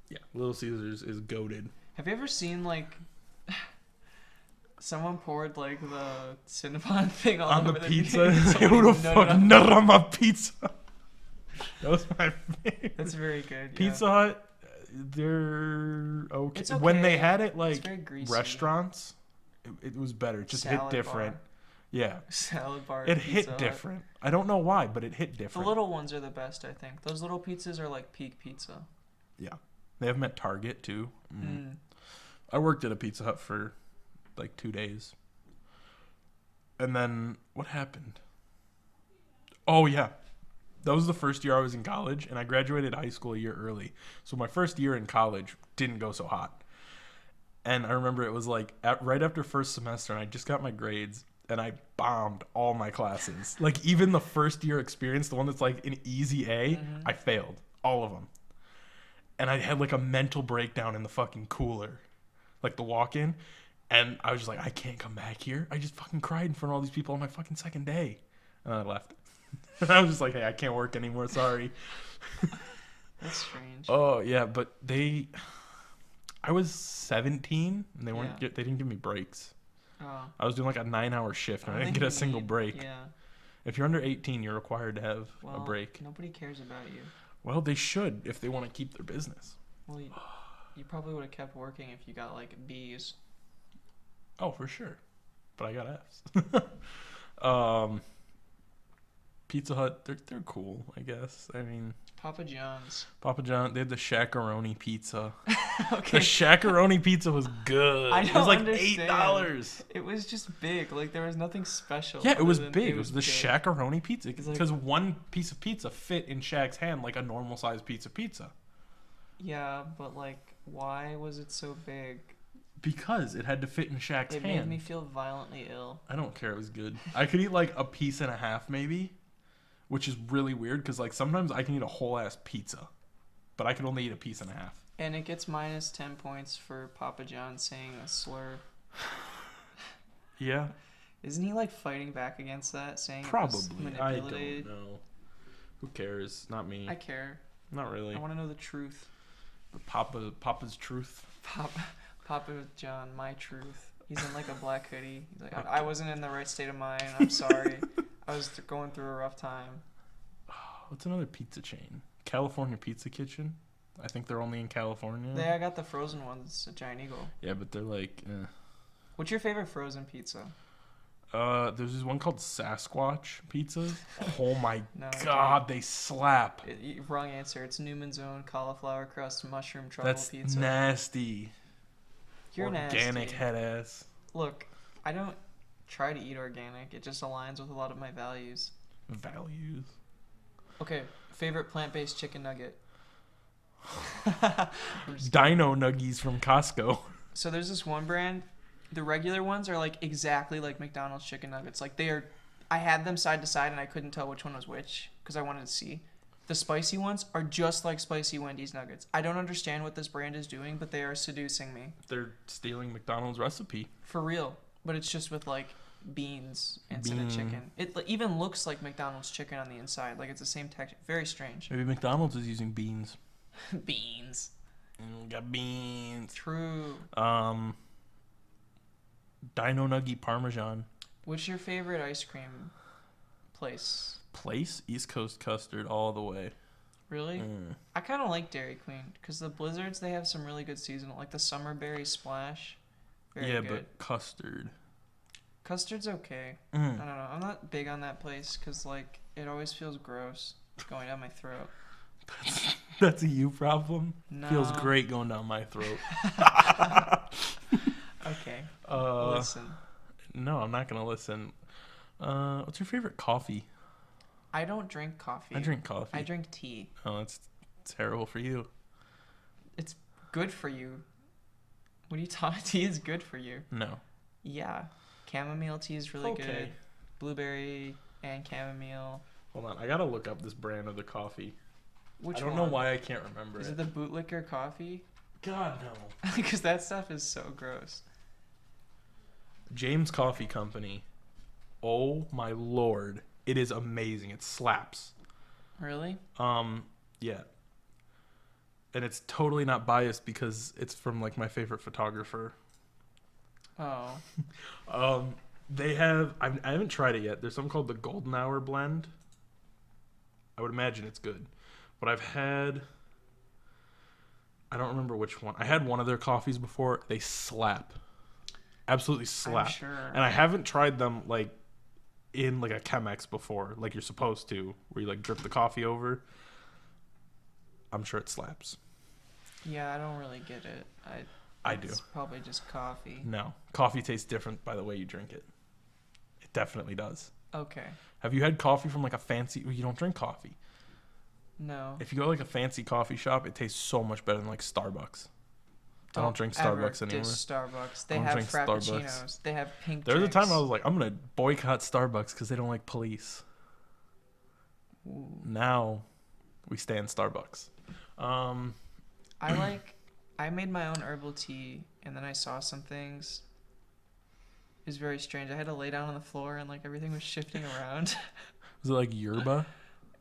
Yeah, Little Caesars is goated. Have you ever seen like someone poured like the Cinnabon thing all On the over the pizza. Somebody Who the nutted fuck on- nutted on my pizza? That was my favorite. That's very good. Yeah. Pizza Hut, they're okay. It's When they okay. had it It's like very greasy. restaurants, it was better. It just Salad hit different. bar. Yeah. Salad bar. It Pizza hit Hut. different. I don't know why, but it hit The different. little ones are the best, I think. Those little pizzas are like peak pizza. They have them at Target too. Mm. I worked at a Pizza Hut for like 2 days. And then what happened? Oh yeah. That was the first year I was in college, and I graduated high school a year early. So my first year in college didn't go so hot. And I remember it was like right after first semester, and I just got my grades, and I bombed all my classes. Like even the first year experience, the one that's like an easy A, I failed all of them. And I had like a mental breakdown in the fucking cooler, like the walk-in. And I was just like, I can't come back here. I just fucking cried in front of all these people on my fucking second day. And I left. And I was just like, hey, I can't work anymore. Sorry. That's strange. Oh, yeah. But I was 17 and they didn't give me breaks. Oh. I was doing like a 9-hour shift and I don't didn't think get a you single need- break. Yeah. If you're under 18, you're required to have Well, a break. nobody cares about you. Well, they should if they want to keep their business. Well, you probably would have kept working if you got like B's. Oh, for sure. But I got Fs. Pizza Hut, they're cool, I guess. I mean, Papa John's. Papa John, they had the Shaq-a-Roni pizza. Okay. The Shaq-a-Roni pizza was good. I It was like don't understand. $8. It was just big. Like, there was nothing special. Yeah, it was other than big. It was the big. Shaq-a-Roni pizza. It's like- Because one piece of pizza fit in Shaq's hand like a normal sized piece of pizza. Yeah, but like, why was it so big? Because it had to fit in Shaq's It hand. made me feel violently ill. I don't care. It was good. I could eat like a piece and a half maybe, which is really weird because like sometimes I can eat a whole ass pizza, but I could only eat a piece and a half. And it gets minus 10 points for Papa John saying a slur. Yeah, Isn't he like fighting back against that, saying it was probably. I manipulated? don't know. Who cares? Not me. I care. Not really. I want to know the truth. The Papa's truth. Papa John, my truth. He's in like a black hoodie. He's like, I wasn't in the right state of mind. I'm sorry. I was going through a rough time. What's another pizza chain? California Pizza Kitchen. I think they're only in California. I got the frozen ones at Giant Eagle. Yeah, but they're like. What's your favorite frozen pizza? There's this one called Sasquatch pizzas. Oh my No, god, they slap. Wrong answer. It's Newman's Own cauliflower crust mushroom truffle That's pizza. nasty. You're Organic nasty. head ass. Look, I don't try to eat organic. It just aligns with a lot of my values. Values. Okay, favorite plant-based chicken nugget. Dino Nuggies from Costco. So there's this one brand. The regular ones are like exactly like McDonald's chicken nuggets. Like they are. I had them side to side and I couldn't tell which one was which because I wanted to see. The spicy ones are just like spicy Wendy's nuggets. I don't understand what this brand is doing, but they are seducing me. They're stealing McDonald's recipe. For real. But it's just with like beans instead of chicken. It even looks like McDonald's chicken on the inside. Like it's the same texture. Very strange. Maybe McDonald's is using beans. Beans. Got beans. True. Dino Nuggie Parmesan. What's your favorite ice cream place? Place? East Coast custard all the way. Really? I kind of like Dairy Queen because the blizzards, they have some really good seasonal, like the summer berry splash. Very yeah, good. but custard. Custard's okay. I don't know. I'm not big on that place because like it always feels gross going down my throat. That's a you problem. No. Feels great going down my throat. Okay. Listen. Listen. No, I'm not gonna listen. What's your favorite coffee? I don't drink coffee. I drink coffee. I drink tea. Oh, that's terrible for you. It's good for you. What are you talking? Tea is good for you. No. Yeah. Chamomile tea is really Okay. good. Blueberry and chamomile. Hold on, I gotta look up this brand of the coffee. Which I don't one? know why I can't remember Is it. it the bootlicker coffee? God no. Because that stuff is so gross. James Coffee Company. Oh my lord. It is amazing. It slaps. Really? Yeah. And it's totally not biased because it's from like my favorite photographer. Oh. They have I haven't tried it yet. There's something called the Golden Hour blend. I would imagine it's good. But I don't remember which one. I had one of their coffees before. They slap. Absolutely slap. I'm sure. And I haven't tried them like in like a Chemex before, like you're supposed to, where you like drip the coffee over. I'm sure it slaps. Yeah, I don't really get it. I do. It's probably just coffee. No. Coffee tastes different by the way you drink it. It definitely does. Okay. Have you had coffee from like a fancy... You don't drink coffee. No. If you go to like a fancy coffee shop, it tastes so much better than like Starbucks. I don't drink Starbucks anymore. Starbucks. They I don't have drink frappuccinos. Starbucks. They have pink There was a drinks. time I was like, I'm going to boycott Starbucks because they don't like police. Ooh. Now, we stand Starbucks. I made my own herbal tea, and then I saw some things. It was very strange. I had to lay down on the floor, and like everything was shifting around. Was it like yerba?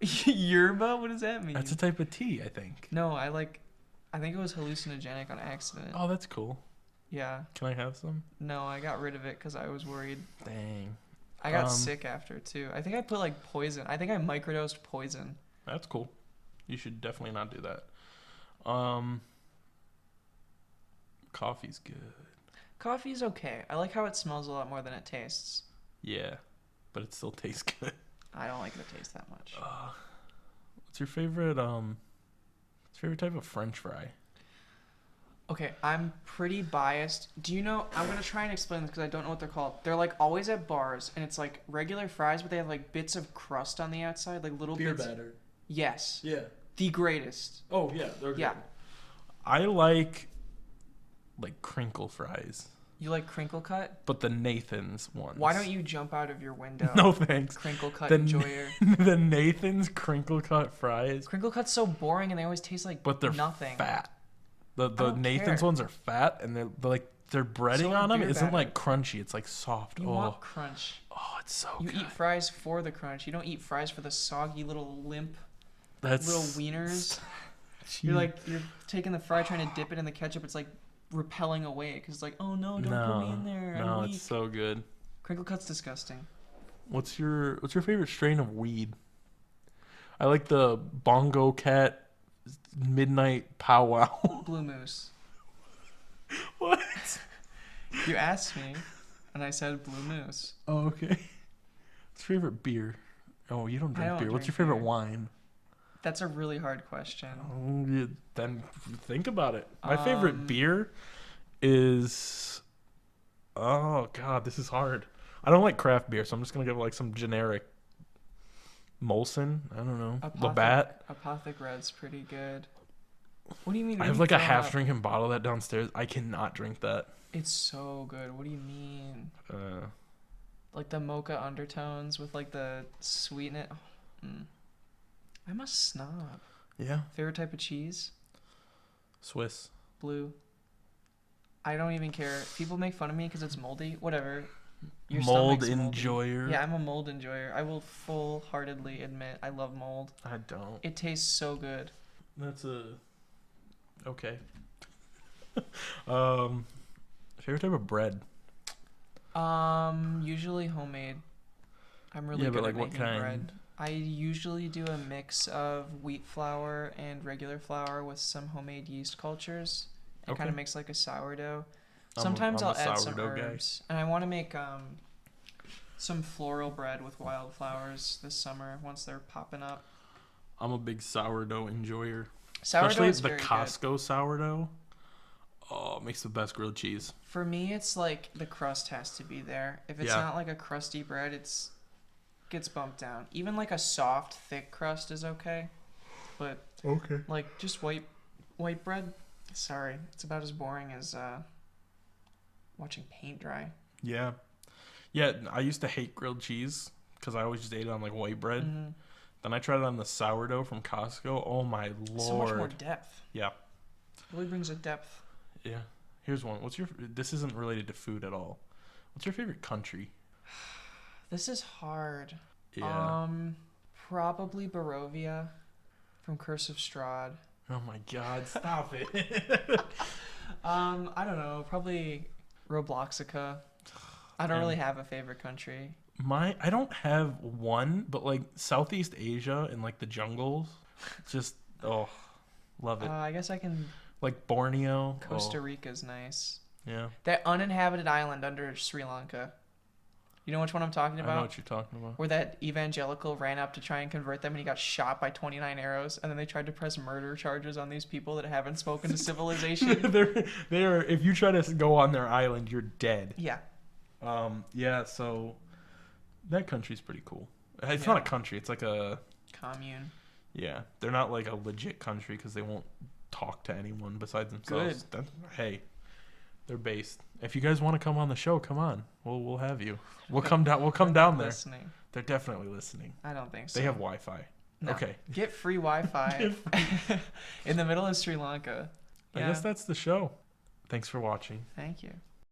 Yerba? What does that mean? That's a type of tea, I think. No, I think it was hallucinogenic on accident. Oh, that's cool. Yeah. Can I have some? No, I got rid of it because I was worried. Dang. I got sick after, too. I think I put, like, poison. I think I microdosed poison. That's cool. You should definitely not do that. Coffee's good. Coffee's okay. I like how it smells a lot more than it tastes. Yeah, but it still tastes good. I don't like the taste that much. What's your favorite type of French fry? Okay, I'm pretty biased. Do you know? I'm gonna try and explain this because I don't know what they're called. They're like always at bars, and it's like regular fries, but they have like bits of crust on the outside, like little Beer bits. batter. Yes. Yeah. The greatest. Oh yeah, they're good. Yeah. I like crinkle fries, You like crinkle cut? but the Nathan's ones. Why don't you jump out of your window? No thanks. Crinkle cut The enjoyer. The Nathan's crinkle cut fries, Crinkle cut's so boring, and they always taste like but they're nothing. fat. The don't Nathan's care. ones are fat, and their breading So on them beer isn't batter. like crunchy. It's like soft. You oh, want crunch. it's so You good. eat fries for the crunch. You don't eat fries for the soggy little limp That's little wieners. You're taking the fry, trying to dip it in the ketchup. It's like repelling away because it's like, oh no, don't put me in there. No, I'm weak. it's so good. Crinkle cut's disgusting. What's your favorite strain of weed? I like the Bongo Cat Midnight Powwow. Blue Moose. What? You asked me, and I said Blue Moose. Oh, okay. What's your favorite beer? Oh, you don't drink don't beer. What's your drink favorite beer. wine? That's a really hard question. Then think about it. My favorite beer is. Oh God, this is hard. I don't like craft beer, so I'm just gonna give some generic. Molson. I don't know. Labatt. Apothic Red's pretty good. What do you mean? I have a half drinking bottle of that downstairs. I cannot drink that. It's so good. What do you mean? Like the mocha undertones with like the sweetness. Oh, I'm a snob. Yeah. Favorite type of cheese? Swiss. Blue. I don't even care. People make fun of me because it's moldy. Whatever. Your Mold stomach's moldy. enjoyer. Yeah, I'm a mold enjoyer. I will full-heartedly admit I love mold. I don't. It tastes so good. That's okay. Favorite type of bread? Usually homemade. I'm really Yeah, good but at what making kind? bread. I usually do a mix of wheat flour and regular flour with some homemade yeast cultures. It Okay. kind of makes like a sourdough. I'm Sometimes a I'll add some sourdough guy. herbs. And I want to make some floral bread with wildflowers this summer once they're popping up. I'm a big sourdough enjoyer. Sourdough Especially is the very Costco sourdough. Oh, it makes the best grilled cheese. good. For me, it's like the crust has to be there. If it's Yeah. not like a crusty bread, gets bumped down. Even like a soft, thick crust is okay. But Okay. like just white bread, sorry, it's about as boring as watching paint dry. Yeah. Yeah, I used to hate grilled cheese because I always just ate it on white bread. Mm-hmm. Then I tried it on the sourdough from Costco. Oh my lord. So much more depth. Yeah. Really brings a depth. Yeah. Here's one. This isn't related to food at all. What's your favorite country? This is hard. Yeah. Probably Barovia from Curse of Strahd. Oh my god, stop it. I don't know. Probably Robloxica. I don't really have a favorite country. I don't have one, but Southeast Asia and the jungles, just love it. I guess I can. Borneo. Costa Rica's nice. Yeah. That uninhabited island under Sri Lanka. You know which one I'm talking about? I know what you're talking about. Where that evangelical ran up to try and convert them and he got shot by 29 arrows, and then they tried to press murder charges on these people that haven't spoken to civilization. they're if you try to go on their island, you're dead. Yeah. Yeah, so that country's pretty cool. It's Yeah. not a country, it's like a Commune. yeah. They're not like a legit country because they won't talk to anyone besides themselves. Hey, they're based. If you guys want to come on the show, come on. We'll have you. We'll come down. We'll come down there. Listening. They're definitely listening. I don't think so. They have Wi-Fi. No. Okay. Get free Wi-Fi in the middle of Sri Lanka. I guess that's the show. Thanks for watching. Thank you.